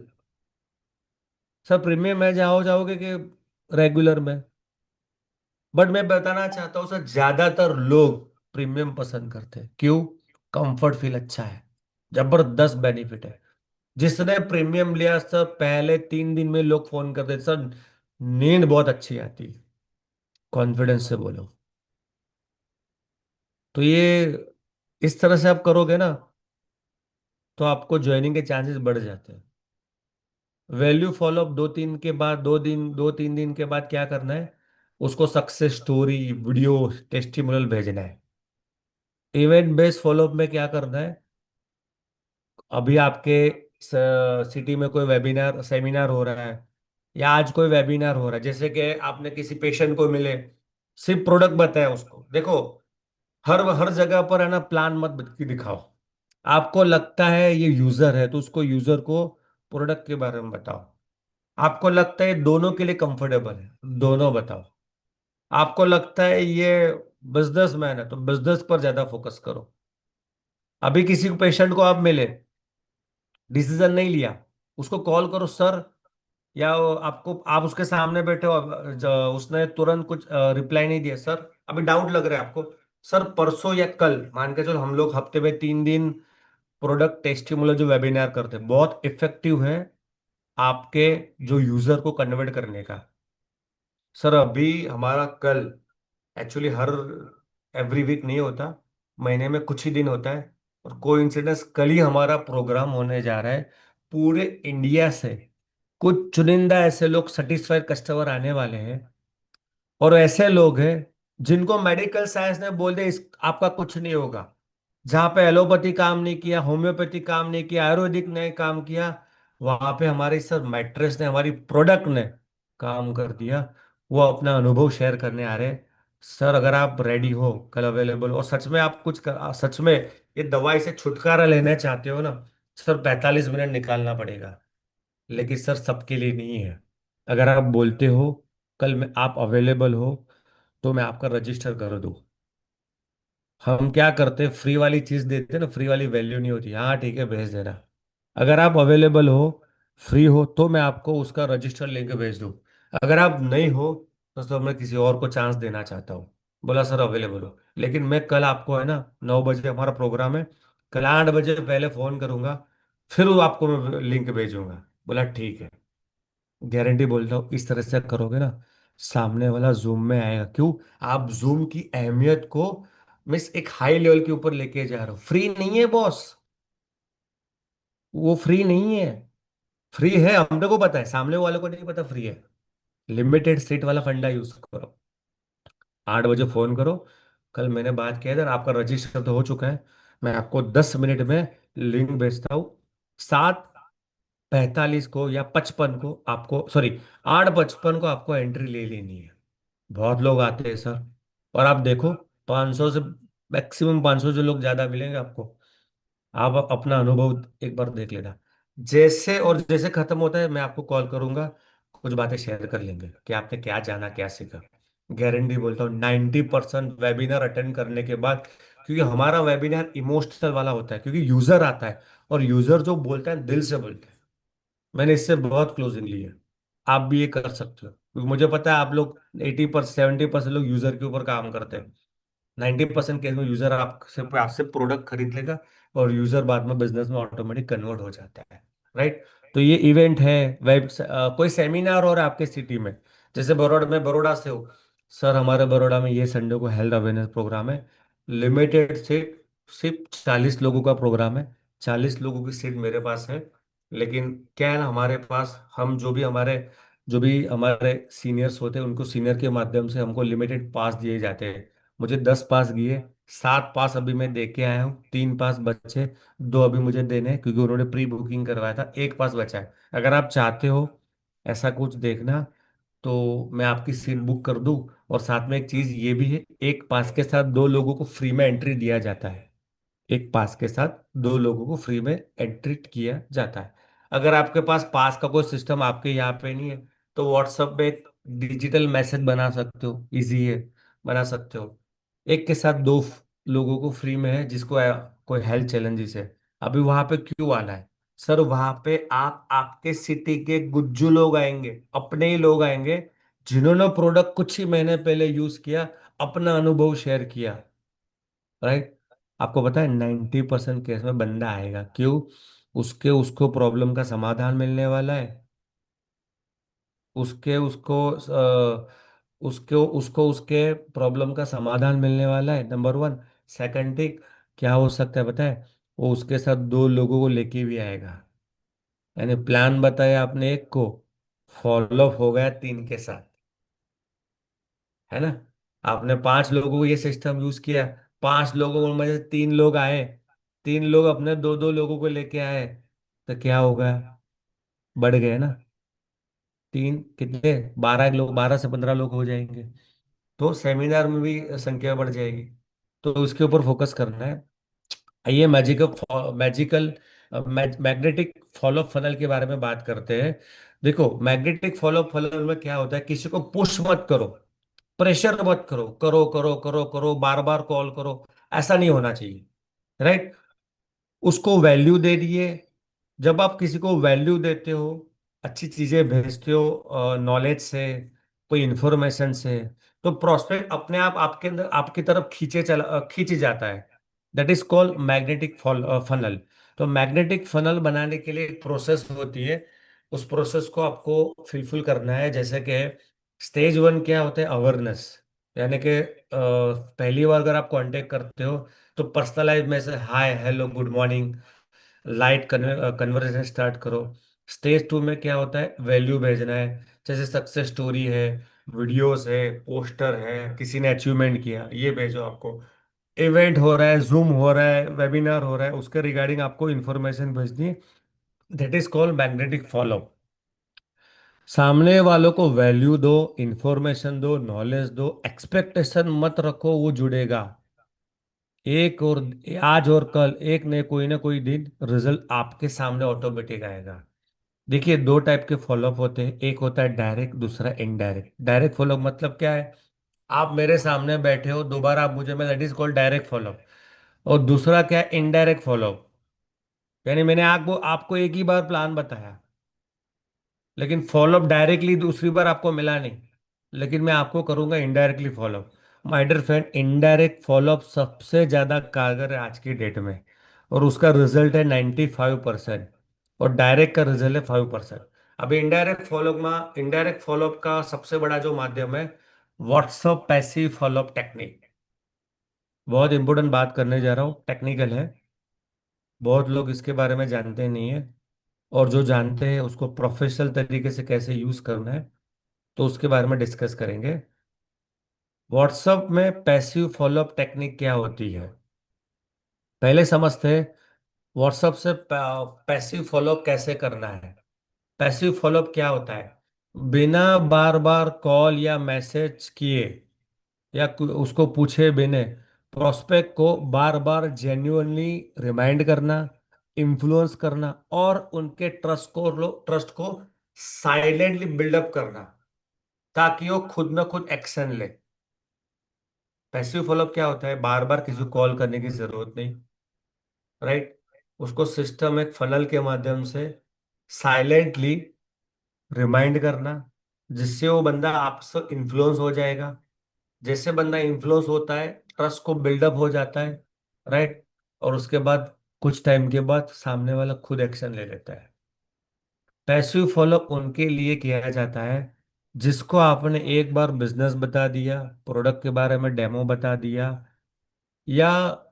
सर प्रीमियम में जाओगे कि रेगुलर में? बट मैं बताना चाहता हूँ सर, ज्यादातर लोग प्रीमियम पसंद करते हैं। क्यों? कंफर्ट फील अच्छा है, जबरदस्त बेनिफिट है। जिसने प्रीमियम लिया सर, पहले 3 दिन में लोग फोन करते सर, नींद बहुत अच्छी आती है। कॉन्फिडेंस से बोलो। तो ये इस तरह से आप करोगे ना, तो आपको ज्वाइनिंग के चांसेस बढ़ जाते हैं। वैल्यू फॉलोअप 2-3 के बाद, 2-3 दिन के बाद क्या करना है? उसको सक्सेस स्टोरी, वीडियो, टेस्टिमोनियल भेजना है। इवेंट बेस्ड फॉलोअप में क्या करना है? अभी आपके सिटी में कोई वेबिनार सेमिनार हो रहा है, या आज कोई वेबिनार हो रहा है, जैसे कि आपने किसी पेशेंट को मिले, सिर्फ प्रोडक्ट बताया उसको। देखो, हर हर जगह पर है ना, प्लान मत दिखाओ। आपको लगता है ये यूजर है, तो उसको, यूजर को प्रोडक्ट के बारे में बताओ। आपको लगता है दोनों के लिए कंफर्टेबल है, दोनों बताओ। आपको लगता है ये बिजनेसमैन है, तो बिजनेस पर ज्यादा फोकस करो। अभी किसी पेशेंट को आप मिले, डिसीजन नहीं लिया, उसको कॉल करो सर, या आपको, आप उसके सामने बैठे हो, उसने तुरंत कुछ रिप्लाई नहीं दिया सर, अभी डाउट लग रहा है आपको। सर परसों या कल, मान के चलो हम लोग हफ्ते में 3 दिन प्रोडक्ट टेस्टिमोनियल जो वेबिनार करते हैं, बहुत इफेक्टिव है आपके जो यूजर को कन्वर्ट करने का। सर अभी हमारा कल, एक्चुअली हर एवरी वीक नहीं होता, महीने में कुछ ही दिन होता है, और कोइंसिडेंस कल ही हमारा प्रोग्राम होने जा रहा है। पूरे इंडिया से कुछ चुनिंदा ऐसे लोग, सेटिस्फाइड कस्टमर आने वाले हैं। और ऐसे लोग हैं जिनको मेडिकल साइंस ने बोल दिया इस आपका कुछ नहीं होगा। जहाँ पे एलोपैथी काम नहीं किया, होम्योपैथी काम नहीं किया, आयुर्वेदिक ने काम किया, वहां पे हमारे सर मैट्रेस ने, हमारी प्रोडक्ट ने काम कर दिया। वो अपना अनुभव शेयर करने आ रहे हैं। सर अगर आप रेडी हो, कल अवेलेबल हो, और सच में आप सच में ये दवाई से छुटकारा लेना चाहते हो ना, सर 45 मिनट निकालना पड़ेगा। लेकिन सर सबके लिए नहीं है। अगर आप बोलते हो कल में आप अवेलेबल हो, तो मैं आपका रजिस्टर कर दूं। हम क्या करते हैं, फ्री वाली चीज देते हैं ना, फ्री वाली वैल्यू नहीं होती। हाँ ठीक है, भेज देना। अगर आप अवेलेबल हो, फ्री हो, तो मैं आपको उसका रजिस्टर लिंक भेज दूं। अगर आप नहीं हो, तो मैं किसी और को चांस देना चाहता हूँ। बोला सर अवेलेबल हो, लेकिन मैं कल आपको है ना, 9 बजे हमारा प्रोग्राम है, कल 8 बजे पहले फोन करूंगा, फिर वो आपको मैं लिंक भेजूंगा। बोला ठीक है। गारंटी बोलता हूँ, इस तरह से करोगे ना, सामने वाला जूम में आएगा। क्यों? आप जूम की अहमियत को मिस एक हाई लेवल के ऊपर लेके जा रहे हो। फ्री नहीं है बॉस, वो फ्री नहीं है। फ्री है, हम को पता है, सामने वाले को नहीं पता फ्री है। लिमिटेड सीट वाला फंडा यूज करो। 8 बजे फोन करो। कल मैंने बात किया था, आपका रजिस्टर तो हो चुका है। मैं आपको 10 मिनट में लिंक भेजता हूँ। 7:45 को या 55 को आपको, सॉरी, 8:55 को आपको एंट्री ले लेनी है। बहुत लोग आते हैं सर। और आप देखो, 500 से मैक्सिमम 500 जो लोग ज्यादा मिलेंगे आपको। आप अपना अनुभव एक बार देख लेना। जैसे और जैसे खत्म होता है, मैं आपको कॉल करूंगा, कुछ बातें शेयर कर लेंगे कि आपने क्या जाना, क्या सीखा। गारंटी बोलता हूँ 90% वेबिनार अटेंड करने के बाद, क्योंकि हमारा वेबिनार इमोशनल वाला होता है, क्योंकि यूजर आता है, और यूजर जो बोलता है दिल से बोलता है। मैंने इससे बहुत क्लोजिंग ली है। आप भी ये कर सकते हो, क्योंकि मुझे पता है आप लोग 80% 70% लोग यूजर के ऊपर काम करते हैं। 90% केस में यूजर आपसे आपसे प्रोडक्ट खरीद लेगा, और यूजर बाद में बिजनेस में ऑटोमेटिक कन्वर्ट हो जाता है। राइट? तो ये इवेंट है, कोई सेमिनार हो रहा है आपके सिटी में, जैसे बड़ौदा में, बड़ौदा से हो, सर हमारे बड़ौदा में ये संडे को हेल्थ अवेयरनेस प्रोग्राम है, लिमिटेड सीट, सिर्फ 40 लोगों का प्रोग्राम है। 40 लोगों की सीट मेरे पास है। लेकिन क्या है ना, हमारे पास, हम जो भी हमारे सीनियर्स होते हैं, उनको सीनियर के माध्यम से हमको लिमिटेड पास दिए जाते हैं। मुझे 10 पास दिए, 7 पास अभी मैं दे के आया हूँ, 3 पास बचे, दो अभी मुझे देने हैं क्योंकि उन्होंने प्री बुकिंग करवाया था, 1 पास बचा है। अगर आप चाहते हो ऐसा कुछ देखना तो मैं आपकी सीट बुक कर दूं। और साथ में एक चीज ये भी है, 1 पास के साथ 2 लोगों को फ्री में एंट्री दिया जाता है। 1 पास के साथ 2 लोगों को फ्री में एंट्री किया जाता है। अगर आपके पास पास का कोई सिस्टम आपके यहाँ पे नहीं है तो व्हाट्सएप पे एक डिजिटल मैसेज बना सकते हो, इजी है, बना सकते हो। एक के साथ 2 लोगों को फ्री में है जिसको कोई हेल्थ चैलेंजेस है। अभी वहां पे क्यों आना है सर? वहां पे आप आपके सिटी के गुज्जू लोग आएंगे, अपने ही लोग आएंगे, जिन्होंने प्रोडक्ट कुछ ही महीने पहले यूज किया, अपना अनुभव शेयर किया, राइट। आपको पता है 90% केस में बंदा आएगा क्यों? उसके उसको प्रॉब्लम का समाधान मिलने वाला है। उसके उसको उसको उसको उसके प्रॉब्लम का समाधान मिलने वाला है, नंबर वन। सेकंड थिंग, क्या हो सकता है पता है? वो उसके साथ 2 लोगों को लेके भी आएगा। यानी प्लान बताया आपने एक को, फॉलो अप हो गया 3 के साथ, है ना? आपने 5 लोगों को ये सिस्टम यूज किया, 5 लोगों में से 3 लोग आए, 3 लोग अपने 2-2 लोगों को लेके आए, तो क्या होगा? बढ़ गए ना। तीन कितने, 12 लोग, 12 से 15 लोग हो जाएंगे। तो सेमिनार में भी संख्या बढ़ जाएगी। तो उसके ऊपर फोकस करना है। आइए मैजिकल मैग्नेटिक फॉलो फनल के बारे में बात करते हैं। देखो, मैग्नेटिक फॉलो फनल में क्या होता है, किसी को पुश मत करो, प्रेशर मत करो, करो करो करो करो, बार बार कॉल करो, ऐसा नहीं होना चाहिए, राइट। उसको वैल्यू दे दिए। जब आप किसी को वैल्यू देते हो, अच्छी चीजें भेजते हो नॉलेज से, कोई इंफॉर्मेशन से, तो प्रोस्पेक्ट अपने आप आपके अंदर आपकी तरफ खींचे जाता है। That is called magnetic funnel. तो मैग्नेटिक फनल बनाने के लिए एक प्रोसेस होती है। उस प्रोसेस को आपको फिलफिल करना है। जैसे कि स्टेज 1 क्या होता है, अवेयरनेस। यानी कि पहली बार अगर आप कांटेक्ट करते हो तो पर्सनलाइज में से hi hello good morning, light conversation start करो। स्टेज 2 में क्या होता है, वैल्यू भेजना है। जैसे सक्सेस स्टोरी है, वीडियोस है, पोस्टर है, किसी ने अचीवमेंट किया, ये भेजो आपको। इवेंट हो रहा है, जूम हो रहा है, वेबिनार हो रहा है, उसके रिगार्डिंग आपको इन्फॉर्मेशन भेजनी है। That is called magnetic follow. सामने वालों को वैल्यू दो, इंफॉर्मेशन दो, नॉलेज दो, एक्सपेक्टेशन मत रखो वो जुड़ेगा। एक और आज और कल, एक ने कोई ना कोई दिन रिजल्ट आपके सामने ऑटोमेटिक आएगा। देखिए, 2 टाइप के फॉलोअप होते हैं, एक होता है डायरेक्ट, दूसरा इनडायरेक्ट। डायरेक्ट फॉलोअप मतलब क्या है? आप मेरे सामने बैठे हो, दोबारा आप मुझे, मैं, that is called direct follow up. और दूसरा क्या है, इनडायरेक्ट फॉलोअप। यानी मैंने आपको आपको एक ही बार प्लान बताया, लेकिन फॉलोअप डायरेक्टली दूसरी बार आपको मिला नहीं, लेकिन मैं आपको करूंगा indirectly follow up. My dear friend, indirect follow up सबसे ज्यादा कारगर है आज की डेट में, और उसका रिजल्ट है 95%, और डायरेक्ट का रिजल्ट है 5%। अभी इनडायरेक्ट फॉलोअप का सबसे बड़ा जो माध्यम है, व्हाट्सअप पैसिव फॉलोअप टेक्निक। बहुत इंपॉर्टेंट बात करने जा रहा हूँ, टेक्निकल है, बहुत लोग इसके बारे में जानते नहीं है। और जो जानते हैं उसको प्रोफेशनल तरीके से कैसे यूज करना है, तो उसके बारे में डिस्कस करेंगे। व्हाट्सएप में पैसिव फॉलोअप टेक्निक क्या होती है, पहले समझते हैं। व्हाट्सएप से पैसिव फॉलोअप कैसे करना है। पैसिव फॉलोअप क्या होता है? बिना बार बार कॉल या मैसेज किए, या उसको पूछे बिना, प्रोस्पेक्ट को बार बार जेन्युइनली रिमाइंड करना, इन्फ्लुएंस करना, और उनके ट्रस्ट को साइलेंटली बिल्डअप करना, ताकि वो खुद ना खुद एक्शन ले। पैसिव फॉलोअप क्या होता है? बार बार किसी को कॉल करने की जरूरत नहीं, राइट। उसको सिस्टम एक फनल के माध्यम से साइलेंटली रिमाइंड करना, जिससे वो बंदा आपसे इन्फ्लुएंस हो जाएगा। जैसे बंदा इन्फ्लुएंस होता है, ट्रस्ट को बिल्डअप हो जाता है, राइट। और उसके बाद कुछ टाइम के बाद सामने वाला खुद एक्शन ले लेता है। पैसिव फॉलोअप उनके लिए किया जाता है जिसको आपने एक बार बिजनेस बता दिया, प्रोडक्ट के बारे में डेमो बता दिया, या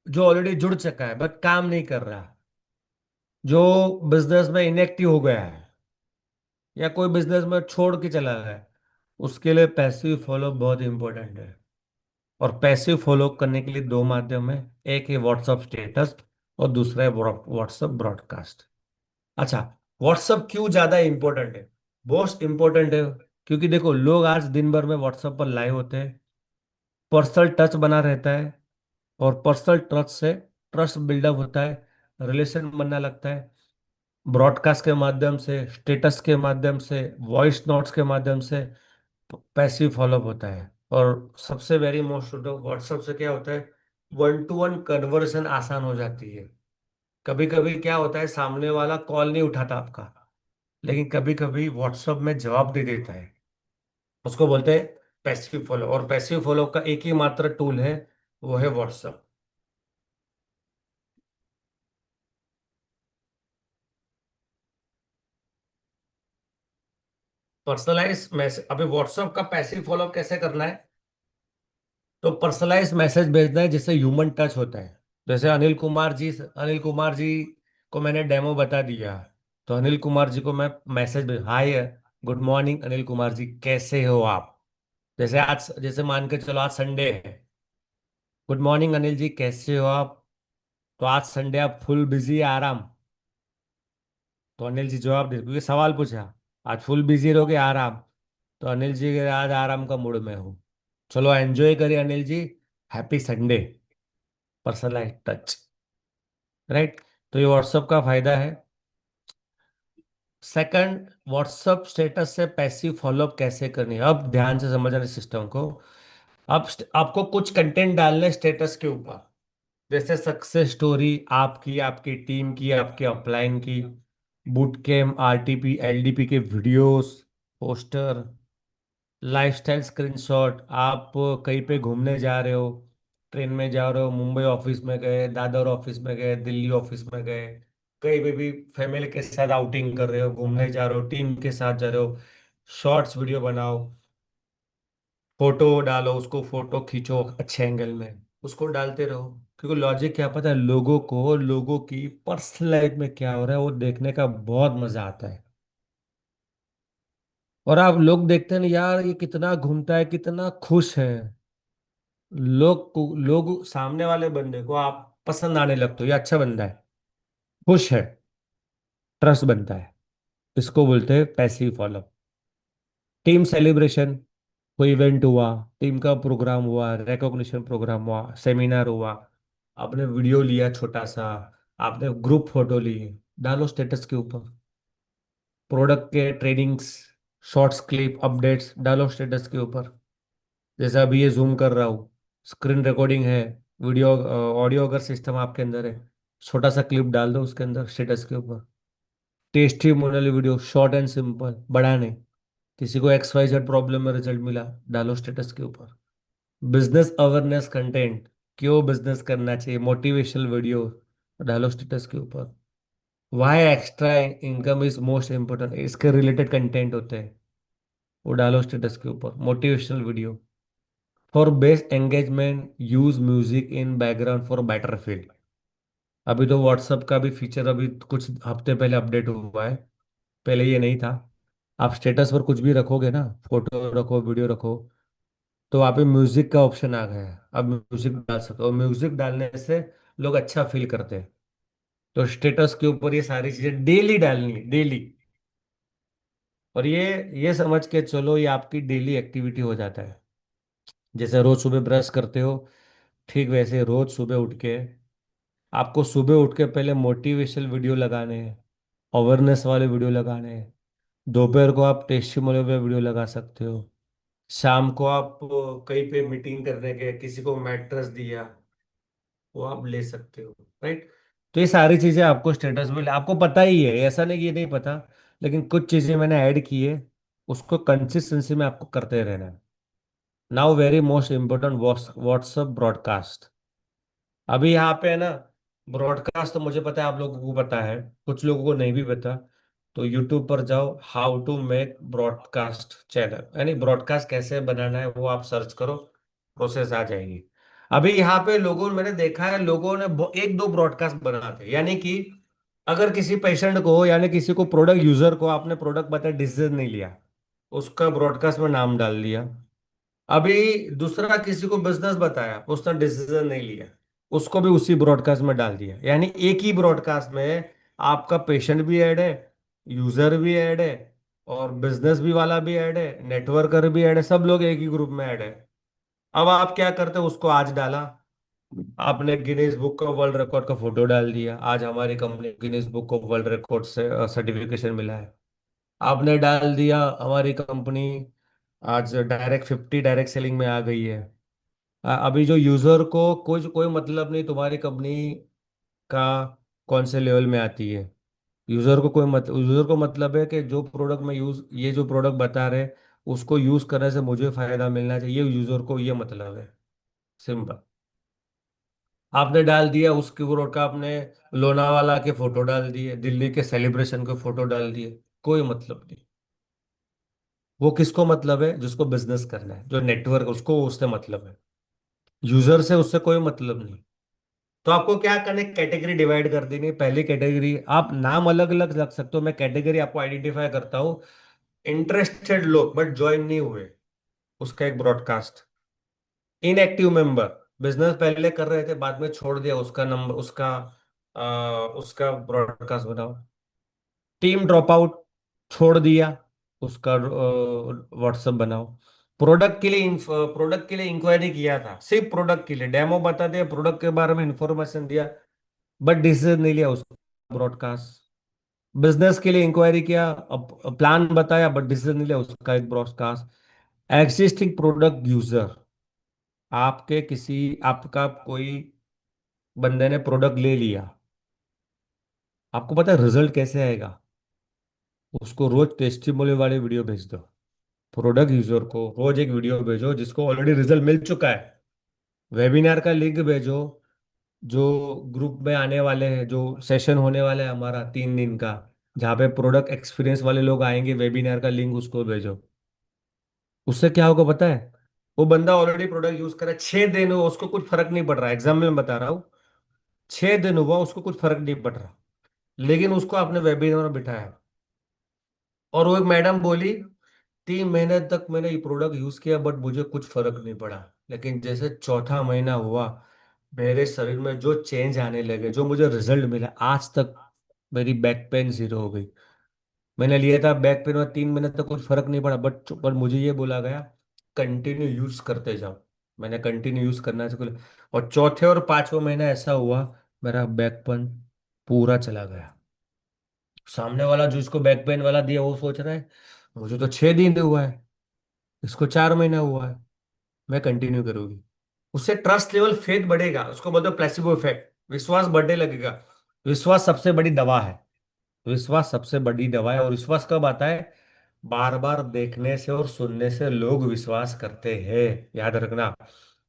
जो ऑलरेडी जुड़ चुका है बट काम नहीं कर रहा, जो बिजनेस में इनएक्टिव हो गया है, या कोई बिजनेस में छोड़ के चला गया है, उसके लिए पैसिव फॉलो बहुत इंपॉर्टेंट है। और पैसिव फॉलो करने के लिए दो माध्यम है। एक है व्हाट्सअप स्टेटस और दूसरा है व्हाट्सअप ब्रॉडकास्ट। अच्छा, व्हाट्सअप क्यों ज्यादा इंपॉर्टेंट है? मोस्ट इंपॉर्टेंट है क्योंकि देखो, लोग आज दिन भर में व्हाट्सएप पर लाइव होते हैं, पर्सनल टच बना रहता है, और पर्सनल ट्रस्ट से ट्रस्ट बिल्डअप होता है, रिलेशन बनने लगता है। ब्रॉडकास्ट के माध्यम से, स्टेटस के माध्यम से, वॉइस नोट्स के माध्यम से पैसिव फॉलोअप होता है। और सबसे वेरी मोस्ट व्हाट्सएप से क्या होता है, वन टू वन कन्वर्सेशन आसान हो जाती है। कभी कभी क्या होता है, सामने वाला कॉल नहीं उठाता आपका, लेकिन कभी कभी व्हाट्सएप में जवाब दे देता है। उसको बोलते हैं पैसिव फॉलो, और पैसिव फॉलो का एक ही मात्र टूल है, वो है व्हाट्सएप। पर्सनलाइज मैसेज, अभी व्हाट्सएप का पैसिव फॉलो कैसे करना है? तो पर्सनलाइज मैसेज भेजना है जिससे ह्यूमन टच होता है। जैसे अनिल कुमार जी को मैंने डेमो बता दिया, तो अनिल कुमार जी को मैं मैसेज भेज, hi good morning Anil Kumar ji, कैसे हो आप? जैसे मान के चलो आज संडे है, गुड मॉर्निंग अनिल जी, कैसे हो आप? तो आज संडे, आप फुल बिजी आराम? तो अनिल जी जवाब दे, क्योंकि सवाल पूछा, आज फुल बिजी रहोगे आराम? तो अनिल जी आज आराम का मूड में हूँ। चलो एंजॉय करिए Anil ji, happy Sunday. Personalise touch, right? तो ये व्हाट्सअप का फायदा है। सेकंड, व्हाट्सअप स्टेटस से पैसिव फॉलोअप कैसे करनी है, अब ध्यान से समझना सिस्टम को। अब आपको कुछ कंटेंट डालना है स्टेटस के ऊपर, जैसे सक्सेस स्टोरी आपकी, आपकी टीम की, आपके अपलाइन की, बूट कैम्प, आरटीपी एलडीपी के वीडियोस, पोस्टर, लाइफस्टाइल स्क्रीनशॉट। आप कहीं पे घूमने जा रहे हो, ट्रेन में जा रहे हो, मुंबई ऑफिस में गए, दादर ऑफिस में गए, दिल्ली ऑफिस में गए, कहीं पे भी फैमिली के साथ आउटिंग कर रहे हो, घूमने जा रहे हो, टीम के साथ जा रहे हो, शॉर्ट्स वीडियो बनाओ, फोटो डालो, उसको फोटो खींचो अच्छे एंगल में, उसको डालते रहो। क्योंकि लॉजिक क्या पता है, लोगों को लोगों की पर्सनल लाइफ में क्या हो रहा है वो देखने का बहुत मजा आता है। और आप लोग देखते हैं ना यार, ये कितना घूमता है, कितना खुश है, लोग सामने वाले बंदे को आप पसंद आने लगते हो, ये अच्छा बंदा है, खुश है, ट्रस्ट बनता है। इसको बोलते हैं पैसिव फॉलो। टीम सेलिब्रेशन, कोई इवेंट हुआ, टीम का प्रोग्राम हुआ, रिकॉग्निशन प्रोग्राम हुआ, सेमिनार हुआ, आपने वीडियो लिया छोटा सा, आपने ग्रुप फोटो लिए, डालो स्टेटस के ऊपर। प्रोडक्ट के ट्रेनिंग्स, शॉर्ट्स, क्लिप, अपडेट्स डालो स्टेटस के ऊपर। जैसे अभी ये जूम कर रहा हूँ, स्क्रीन रिकॉर्डिंग है, वीडियो ऑडियो अगर सिस्टम आपके अंदर है, छोटा सा क्लिप डाल दो उसके अंदर स्टेटस के ऊपर। Testimonial video, short and simple, बड़ा नहीं। किसी को एक्स वाई जेड प्रॉब्लम में रिजल्ट मिला, डालो स्टेटस के ऊपर। बिजनेस अवेयरनेस कंटेंट, क्यों बिजनेस करना चाहिए, मोटिवेशनल वीडियो, डालो स्टेटस के ऊपर। Why extra income is most important, इसके रिलेटेड कंटेंट होते हैं, वो डालो स्टेटस के ऊपर। Motivational video, for best engagement use music in background for better feel. अभी तो व्हाट्सअप का भी फीचर अभी कुछ हफ्ते पहले अपडेट हुआ है, पहले ये नहीं था। आप स्टेटस पर कुछ भी रखोगे ना, फोटो रखो, वीडियो रखो, तो वहाँ पे म्यूजिक का ऑप्शन आ गया है, अब म्यूजिक डाल सकते हो। म्यूजिक डालने से लोग अच्छा फील करते हैं। तो स्टेटस के ऊपर ये सारी चीजें डेली डालनी है, डेली। और ये समझ के चलो, ये आपकी डेली एक्टिविटी हो जाता है। जैसे रोज सुबह ब्रश करते हो, ठीक वैसे रोज सुबह उठ के आपको सुबह उठ के पहले मोटिवेशनल वीडियो लगाने हैं, अवेयरनेस वाले वीडियो लगाने हैं। दोपहर को आप टेस्टिमोनियल वाले वीडियो लगा सकते हो। शाम को आप कहीं पे मीटिंग करने गए, किसी को मैट्रेस दिया, वो आप ले सकते हो, राइट? तो ये सारी चीजें आपको स्टेटस में आपको पता ही है, ऐसा नहीं कि ये नहीं पता, लेकिन कुछ चीजें मैंने ऐड की है, उसको कंसिस्टेंसी में आपको करते रहना है। Now very most important, WhatsApp broadcast. अभी यहाँ पे है ना, ब्रॉडकास्ट तो मुझे पता है, आप लोगों को पता है, कुछ लोगों को नहीं भी पता। तो यूट्यूब पर जाओ, how to make broadcast channel, यानी ब्रॉडकास्ट कैसे बनाना है, वो आप सर्च करो, प्रोसेस आ जाएगी। अभी यहाँ पे लोगों, मैंने देखा है लोगों ने एक दो ब्रॉडकास्ट बनाते, यानी कि अगर किसी पेशेंट को, यानी किसी को, प्रोडक्ट यूजर को आपने प्रोडक्ट बताया, डिसीजन नहीं लिया, उसका ब्रॉडकास्ट में नाम डाल दिया, अभी दूसरा किसी को बिजनेस बताया, उसने डिसीजन नहीं लिया, उसको भी उसी ब्रॉडकास्ट में डाल दिया। यानी एक ही ब्रॉडकास्ट में आपका पेशेंट भी ऐड है, यूजर भी ऐड है, और बिजनेस भी वाला भी ऐड है, नेटवर्कर भी ऐड है, सब लोग एक ही ग्रुप में ऐड है। अब आप क्या करते हो, उसको आज डाला आपने गिनीज बुक का वर्ल्ड रिकॉर्ड का फोटो डाल दिया, आज हमारी company Guinness book of world record से सर्टिफिकेशन मिला है। आपने डाल दिया हमारी कंपनी आज डायरेक्ट 50 डायरेक्ट सेलिंग में आ गई है। अभी जो यूजर को कोई कोई मतलब नहीं तुम्हारी कंपनी का कौन से लेवल में आती है। यूजर को मतलब है कि जो प्रोडक्ट में यूज ये जो प्रोडक्ट बता रहे उसको यूज करने से मुझे फायदा मिलना चाहिए, यूजर को ये मतलब है। सिंपल। आपने डाल दिया उसके प्रोडक्ट का, आपने लोनावाला के फोटो डाल दिए, दिल्ली के सेलिब्रेशन के फोटो डाल दिए, कोई मतलब नहीं। वो किसको मतलब है, जिसको बिजनेस करना है, जो नेटवर्क उसको उससे मतलब है, यूजर से उससे कोई मतलब नहीं। तो आपको क्या करना है, कैटेगरी डिवाइड कर देनी है। पहली कैटेगरी, आप नाम अलग अलग रख सकते हो, मैं कैटेगरी आपको आइडेंटिफाई करता हूँ। इंटरेस्टेड लोग बट ज्वाइन नहीं हुए, उसका एक ब्रॉडकास्ट। इनएक्टिव मेंबर, बिजनेस पहले कर रहे थे बाद में छोड़ दिया, उसका नंबर उसका ब्रॉडकास्ट बनाओ। टीम ड्रॉप आउट, छोड़ दिया, उसका व्हाट्सएप बनाओ। प्रोडक्ट के लिए इंक्वायरी किया था, सिर्फ प्रोडक्ट के लिए डेमो बता दिया, प्रोडक्ट के बारे में इंफॉर्मेशन दिया, बट डिसीजन नहीं लिया, उसका ब्रॉडकास्ट। बिजनेस के लिए इंक्वायरी किया, अब प्लान बताया बट डिसीजन नहीं लिया, उसका एक ब्रॉडकास्ट। एग्जिस्टिंग प्रोडक्ट यूजर, आपका कोई बंदे ने प्रोडक्ट ले लिया, आपको पता है रिजल्ट कैसे आएगा, उसको रोज टेस्टिमोनियल वाले वीडियो भेज दो। प्रोडक्ट यूजर को रोज एक वीडियो भेजो जिसको ऑलरेडी रिजल्ट मिल चुका है, वेबिनार का लिंक भेजो, जो ग्रुप में आने वाले हैं, जो सेशन होने वाला है हमारा 3 दिन का, जहाँ पे प्रोडक्ट एक्सपीरियंस वाले लोग आएंगे, वेबिनार का लिंक उसको भेजो। उससे क्या होगा पता है, वो बंदा ऑलरेडी प्रोडक्ट यूज कर रहा है, 6 दिन हुआ उसको कुछ फर्क नहीं पड़ रहा, एग्जाम्पल में बता रहा हूँ, 6 दिन हुआ उसको कुछ फर्क नहीं पड़ रहा, लेकिन उसको आपने वेबिनार में बिठाया, और वो एक मैडम बोली 3 महीने तक मैंने ये प्रोडक्ट यूज किया बट मुझे कुछ फर्क नहीं पड़ा, लेकिन जैसे चौथा महीना हुआ मेरे शरीर में जो चेंज आने लगे, जो मुझे रिजल्ट मिला, आज तक मेरी बैक पेन जीरो हो गई। मैंने लिया था बैक पेन में, 3 महीने तक कुछ फर्क नहीं पड़ा, बट पर मुझे ये बोला गया कंटिन्यू यूज करते जाओ। मैंने कंटिन्यू यूज करना से और चौथे और पांचवें महीना ऐसा हुआ, मेरा बैक पेन पूरा चला गया। सामने वाला जो इसको बैक पेन वाला दिया वो सोच रहा है मुझे तो 6 दिन हुआ है, इसको 4 महीना हुआ है, मैं कंटिन्यू करूंगी। उससे ट्रस्ट लेवल, फेथ बढ़ेगा, उसको बोलते हैं प्लेसिबो इफेक्ट, विश्वास बढ़ने लगेगा। विश्वास सबसे बड़ी दवा है, विश्वास सबसे बड़ी दवा है। और विश्वास कब आता है, बार बार देखने से और सुनने से लोग विश्वास करते हैं, याद रखना।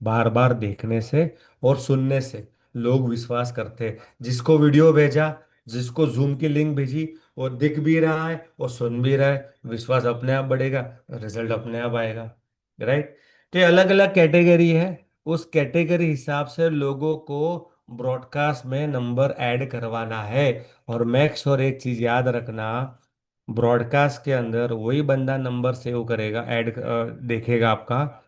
बार बार देखने से और सुनने से लोग विश्वास करते हैं। जिसको वीडियो भेजा, जिसको जूम की लिंक भेजी, वो दिख भी रहा है और सुन भी रहा है, विश्वास अपने आप बढ़ेगा, रिजल्ट अपने आप आएगा। राइट। तो ये अलग अलग कैटेगरी है, उस कैटेगरी हिसाब से लोगों को ब्रॉडकास्ट में नंबर ऐड करवाना है। और मैक्स और एक चीज याद रखना, ब्रॉडकास्ट के अंदर वही बंदा नंबर सेव करेगा, देखेगा आपका,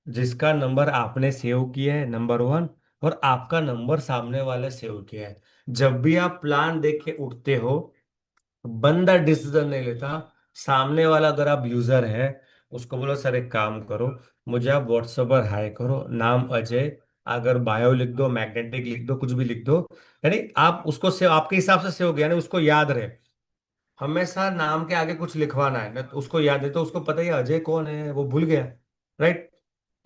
जिसका नंबर आपने सेव किया है, नंबर 1, और आपका नंबर सामने वाले सेव किया है। जब भी आप प्लान देख के उठते हो, बंदा डिसीजन नहीं लेता, सामने वाला अगर आप यूजर है उसको बोलो सर एक काम करो, मुझे आप व्हाट्सएप पर हाई करो, नाम अजय, अगर बायो लिख दो, मैग्नेटिक लिख दो, कुछ भी लिख दो, यानी आप उसको सेव आपके हिसाब से सेव किया, यानी उसको याद रहे। हमेशा नाम के आगे कुछ लिखवाना है ना, तो उसको याद है, तो उसको पता ही है अजय कौन है, वो भूल गया। राइट।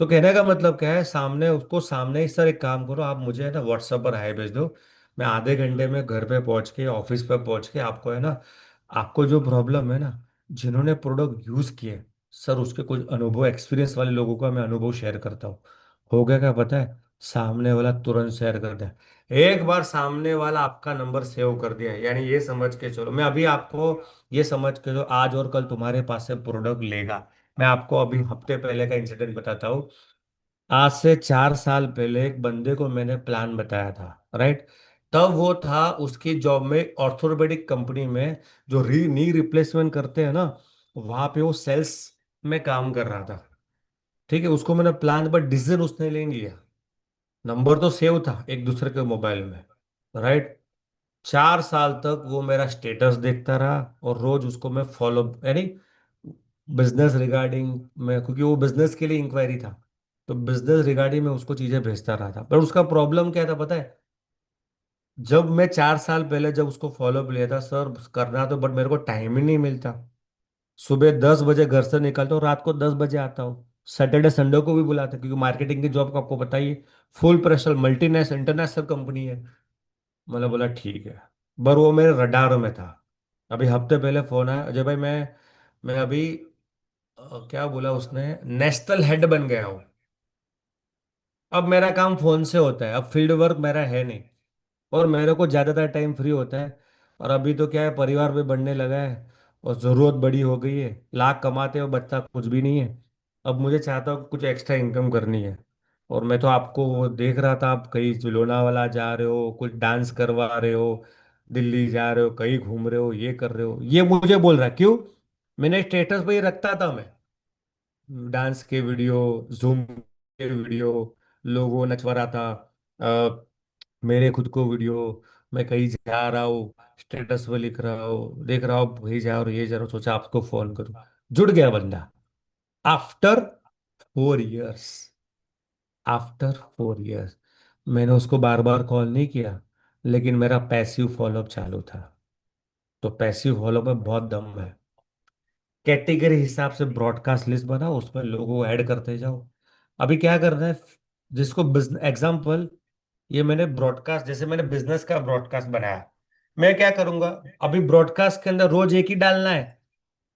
तो कहने का मतलब क्या है, सामने उसको सामने ही सर एक काम करो, आप मुझे है ना व्हाट्सएप पर हाई भेज दो, मैं आधे घंटे में घर पे पहुंच के ऑफिस पे पहुंच के आपको है ना, आपको जो प्रॉब्लम है ना, जिन्होंने प्रोडक्ट यूज किए सर उसके कुछ अनुभव, एक्सपीरियंस वाले लोगों का मैं अनुभव शेयर करता हूँ। हो गया क्या पता है, सामने वाला तुरंत शेयर कर दे। एक बार सामने वाला आपका नंबर सेव कर दिया, यानी ये समझ के चलो, मैं अभी आपको ये समझ के चलो आज और कल तुम्हारे पास से प्रोडक्ट लेगा। मैं आपको अभी हफ्ते पहले का इंसिडेंट बताता हूँ। आज से 4 साल पहले एक बंदे को मैंने प्लान बताया था। राइट। तब वो था उसकी जॉब में, ऑर्थोपेडिक कंपनी में, जो नी रिप्लेसमेंट करते हैं ना, वहां पे वो सेल्स में काम कर रहा था। ठीक है, उसको मैंने प्लान, बट डिसीजन उसने नहीं लिया। नंबर तो सेव था एक दूसरे के मोबाइल में, राइट। 4 साल तक वो मेरा स्टेटस देखता रहा, और रोज उसको मैं फॉलो, यानी बिजनेस रिगार्डिंग में, क्योंकि वो बिजनेस के लिए इंक्वायरी था, तो बिजनेस रिगार्डिंग में उसको चीजें भेजता रहा था। पर उसका प्रॉब्लम क्या था पता है? जब मैं 4 साल पहले जब उसको फॉलो अप लिया था सर, करना तो, बट मेरे को टाइम ही नहीं मिलता। सुबह 10 बजे घर से निकलता हूँ, रात को 10 बजे आता हूँ। सैटरडे संडे को भी बुलाते हैं, क्योंकि मार्केटिंग की जॉब को आपको पता ही है, full pressure, multinational international company है। मैंने बोला ठीक है। पर वो मेरे रडार में था। अभी हफ्ते पहले फोन आया, अजय भाई मैं अभी क्या बोला उसने, नेशनल हेड बन गया हूँ। अब मेरा काम फोन से होता है, अब फील्ड वर्क मेरा है नहीं, और मेरे को ज़्यादातर टाइम फ्री होता है। और अभी तो क्या है, परिवार भी बढ़ने लगा है, और ज़रूरत बड़ी हो गई है, लाख कमाते हो बच्चा कुछ भी नहीं है। अब मुझे चाहता हूँ कुछ एक्स्ट्रा इनकम करनी है। और मैं तो आपको वो देख रहा था, आप कहीं लोनावाला जा रहे हो, कुछ डांस करवा रहे हो, दिल्ली जा रहे हो, कहीं घूम रहे हो, ये कर रहे हो, ये मुझे बोल रहा है क्यों? मैंने स्टेटस पे ही रखता था मैं, डांस के वीडियो, जूम के वीडियो, लोगो नचवा रहा था, मेरे खुद को वीडियो, मैं कहीं जा रहा हूँ, स्टेटस पे लिख रहा हूँ, देख रहा हूँ कहीं जा रहा हूँ, ये जा रहा हूँ, सोचा आपको फोन करूँ। जुड़ गया बंदा। आफ्टर 4 इयर्स, आफ्टर 4 इयर्स मैंने उसको बार बार कॉल नहीं किया, लेकिन मेरा पैसिव फॉलोअप चालू था। तो पैसिव फॉलोअप में बहुत दम है। कैटेगरी हिसाब से ब्रॉडकास्ट लिस्ट बनाओ, उसमें लोगो ऐड करते जाओ। अभी क्या करना है, जिसको बिजनेस एग्जाम्पल, ये मैंने ब्रॉडकास्ट, जैसे मैंने बिजनेस का ब्रॉडकास्ट बनाया, मैं क्या करूंगा, अभी ब्रॉडकास्ट के अंदर रोज एक ही डालना है,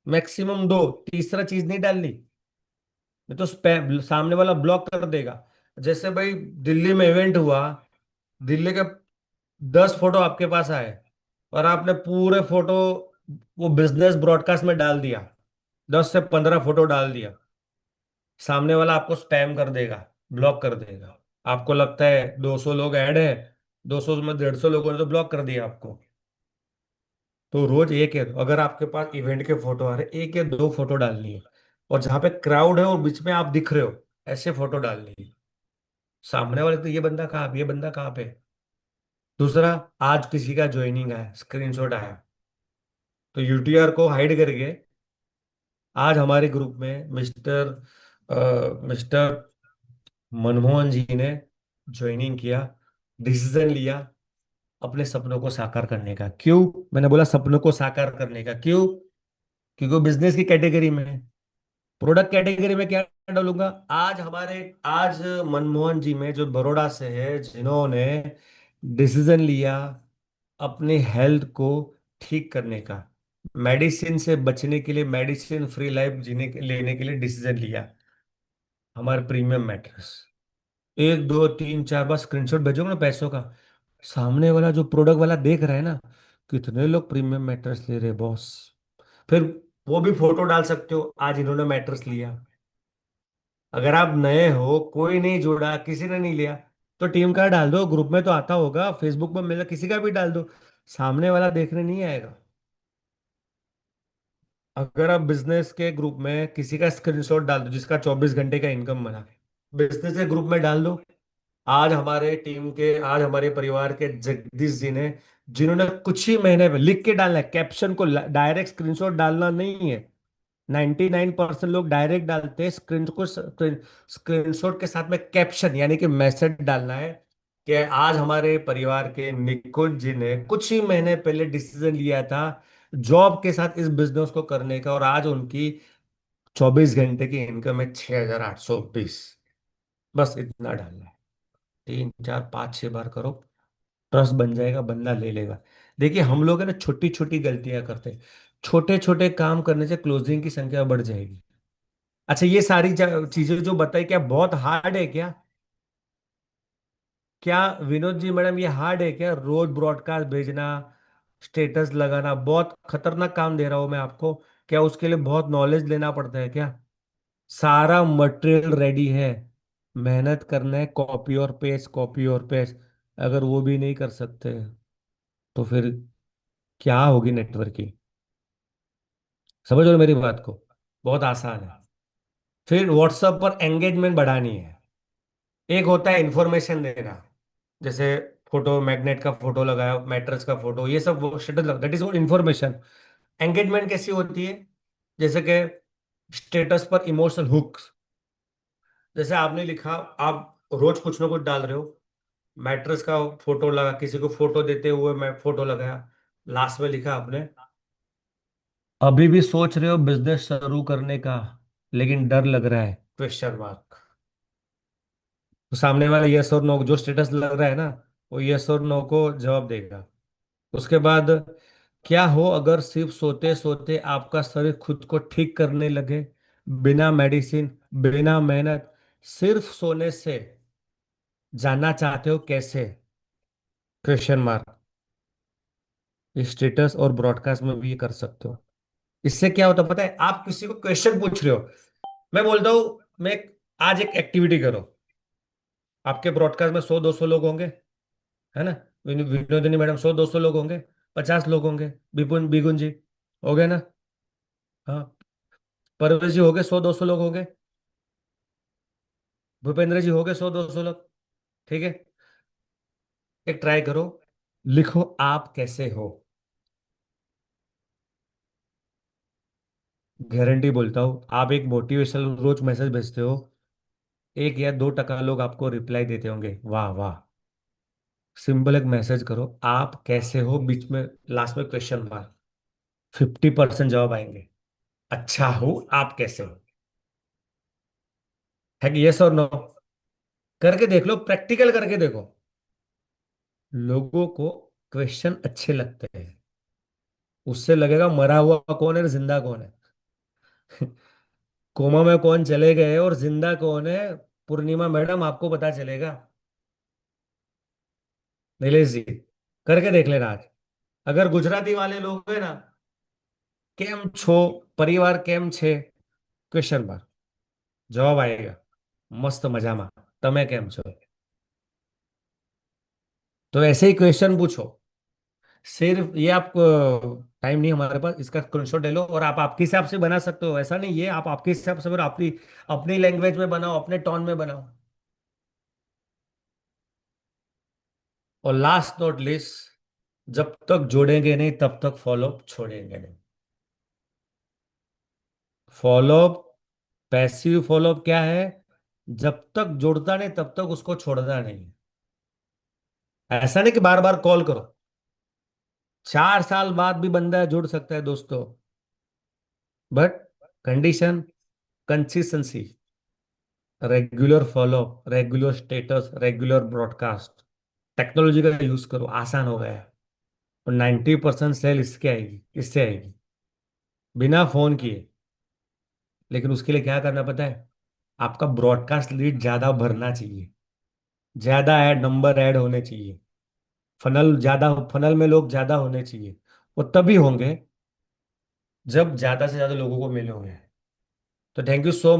मैक्सिमम दो, तीसरा चीज नहीं डालनी, नहीं तो स्पैम सामने वाला ब्लॉक कर देगा। जैसे भाई दिल्ली में इवेंट हुआ, दिल्ली के 10 फोटो आपके पास आए, और आपने पूरे फोटो वो बिजनेस ब्रॉडकास्ट में डाल दिया, 10 से 15 फोटो डाल दिया, सामने वाला आपको स्पैम कर देगा, ब्लॉक कर देगा। आपको लगता है 200 लोग ऐड है, 200 में 150 लोगों ने तो ब्लॉक कर दिया आपको। तो रोज एक है, अगर आपके पास इवेंट के फोटो आ रहे, एक या दो फोटो डालनी है, और जहां पे क्राउड है और बीच में आप दिख रहे हो, ऐसे फोटो डालनी है। सामने वाले तो ये बंदा कहाँ पे, ये बंदा कहाँ पे। दूसरा, आज किसी का ज्वाइनिंग आया, स्क्रीनशॉट आया, तो यूटीआर को हाइड करके, आज हमारे ग्रुप में मिस्टर मनमोहन जी ने ज्वाइनिंग किया, डिसीजन लिया अपने सपनों को साकार करने का। क्यों? मैंने बोला सपनों को साकार करने का क्यों? क्योंकि वो बिजनेस की कैटेगरी में है। प्रोडक्ट कैटेगरी में क्या डालूंगा? आज मनमोहन जी में, जो बड़ौदा से है, जिन्होंने डिसीजन लिया अपने हेल्थ को ठीक करने का, मेडिसिन से बचने के लिए, मेडिसिन फ्री लाइफ लेने के लिए डिसीजन लिया, हमारे प्रीमियम मैट्रेस, एक दो तीन चार बार स्क्रीनशॉट भेजोगे ना पैसों का, सामने वाला जो प्रोडक्ट वाला देख रहा है ना, कितने लोग प्रीमियम मैट्रेस ले रहे बॉस। फिर वो भी फोटो डाल सकते हो, आज इन्होंने मैट्रेस लिया। अगर आप नए हो, कोई नहीं जोड़ा, किसी ने नहीं लिया, तो टीम का डाल दो, ग्रुप में तो आता होगा, फेसबुक में मिला, किसी का भी डाल दो, सामने वाला देखने नहीं आएगा। अगर आप बिजनेस के ग्रुप में किसी का स्क्रीनशॉट डाल दो जिसका 24 घंटे का इनकम बना, बिजनेस के ग्रुप में डाल दो। आज हमारे परिवार के जगदीश जी ने, जिन्होंने कुछ ही महीने में लिख के डालना है, कैप्शन को डायरेक्ट स्क्रीनशॉट डालना नहीं है। 99% लोग डायरेक्ट डालते हैं, स्क्रीनशॉट के साथ में कैप्शन, यानी कि मैसेज डालना है कि आज हमारे परिवार के निकुंज जी ने कुछ ही महीने पहले डिसीजन लिया था जॉब के साथ इस बिजनेस को करने का, और आज उनकी 24 घंटे की इनकम है 6,820। बस इतना डालना है, 3 4 5 6 बार करो, ट्रस्ट बन जाएगा, बंदा ले लेगा। देखिए हम लोग है ना, छोटी छोटी गलतियां करते हैं, छोटे छोटे काम करने से क्लोजिंग की संख्या बढ़ जाएगी। अच्छा, ये सारी चीजें जो बताई, क्या बहुत हार्ड है क्या? क्या विनोद जी मैडम, ये हार्ड है क्या? रोज ब्रॉडकास्ट भेजना, स्टेटस लगाना, बहुत खतरनाक काम दे रहा हूं मैं आपको। क्या उसके लिए बहुत नॉलेज लेना पड़ता है क्या? सारा मटेरियल रेडी है, मेहनत करना है, कॉपी और पेस्ट, कॉपी और पेस्ट। अगर वो भी नहीं कर सकते, तो फिर क्या होगी नेटवर्किंग? समझ लो मेरी बात को, बहुत आसान है। फिर व्हाट्सएप पर एंगेजमेंट बढ़ानी है। एक होता है इंफॉर्मेशन देना, जैसे फोटो, मैग्नेट का फोटो लगाया, मैट्रेस का फोटो, ये सब वो स्टेटस लगा, दैट इज इंफॉर्मेशन। एंगेजमेंट कैसी होती है? जैसे कि स्टेटस पर इमोशनल हुक्स, जैसे आपने लिखा, आप रोज कुछ ना कुछ डाल रहे हो, मैट्रेस का फोटो लगा, किसी को फोटो देते हुए मैं फोटो लगाया, लास्ट में लिखा आपने, अभी भी सोच रहे हो बिजनेस शुरू करने का, लेकिन डर लग रहा है, क्वेश्चन मार्क। तो सामने वाला यस और नो जो स्टेटस लग रहा है ना, वो यस और नो को जवाब देगा। उसके बाद, क्या हो अगर सिर्फ सोते सोते आपका शरीर खुद को ठीक करने लगे, बिना मेडिसिन, बिना मेहनत, सिर्फ सोने से, जानना चाहते हो कैसे, क्वेश्चन मार्क। स्टेटस और ब्रॉडकास्ट में भी ये कर सकते हो। इससे क्या होता है पता है? आप किसी को क्वेश्चन पूछ रहे हो, मैं बोलता हूँ, मैं आज एक एक्टिविटी करो। आपके ब्रॉडकास्ट में 100-200 लोग होंगे, है ना? विनोदिनी मैडम, 100-200 लोग होंगे, 50 लोग होंगे, बिपुन बिगुन जी हो गए ना? हाँ। परवेश जी हो गए, 100-200 लोग हो गए। भूपेंद्र जी हो गए, 100-200 लोग। ठीक है, एक ट्राई करो, लिखो आप कैसे हो। गारंटी बोलता हूँ, आप एक मोटिवेशनल रोज मैसेज भेजते हो, 1 या 2% लोग आपको रिप्लाई देते होंगे, वाह वाह। सिंपल एक मैसेज करो, आप कैसे हो, बीच में लास्ट में क्वेश्चन मार्क, 50% जवाब आएंगे। अच्छा हो, आप कैसे हो, है कि यस और नो? करके देख लो, प्रैक्टिकल करके देखो। लोगों को क्वेश्चन अच्छे लगते हैं, उससे लगेगा मरा हुआ कौन है और जिंदा कौन है। कोमा में कौन चले गए और जिंदा कौन है, पूर्णिमा मैडम आपको पता चलेगा। नीलेश जी, करके देख लेना आज। अगर गुजराती वाले लोग हैं ना, केम छो, परिवार केम छे, क्वेश्चन मार्क, जवाब आएगा, मस्त मजामा, तमे केम छो। तो ऐसे ही क्वेश्चन पूछो। सिर्फ ये आप, टाइम नहीं हमारे पास, इसका स्क्रीनशॉट ले लो और आप आपके हिसाब से बना सकते हो, ऐसा नहीं, ये आप आपके हिसाब से फिर अपनी अपनी लैंग्वेज में बनाओ, अपने टोन में बनाओ। और लास्ट नॉट लिस्ट, जब तक जोड़ेंगे नहीं तब तक फॉलो छोड़ेंगे नहीं। फॉलो, पैसिव फॉलो क्या है? जब तक जुड़ता नहीं तब तक उसको छोड़ना नहीं। ऐसा नहीं कि बार बार कॉल करो, 4 साल बाद भी बंदा जुड़ सकता है दोस्तों, but condition, consistency, regular follow, regular status, regular broadcast. Technology का यूज करो, आसान हो गया है। और 90% सेल इसके आएगी, इससे आएगी, बिना फोन किए। लेकिन उसके लिए क्या करना पता है? आपका ब्रॉडकास्ट लीड ज्यादा भरना चाहिए, ज्यादा ऐड नंबर ऐड होने चाहिए, फनल ज्यादा, फनल में लोग ज्यादा होने चाहिए। वो तभी होंगे जब ज्यादा से ज्यादा लोगों को मिले होंगे। तो थैंक यू सो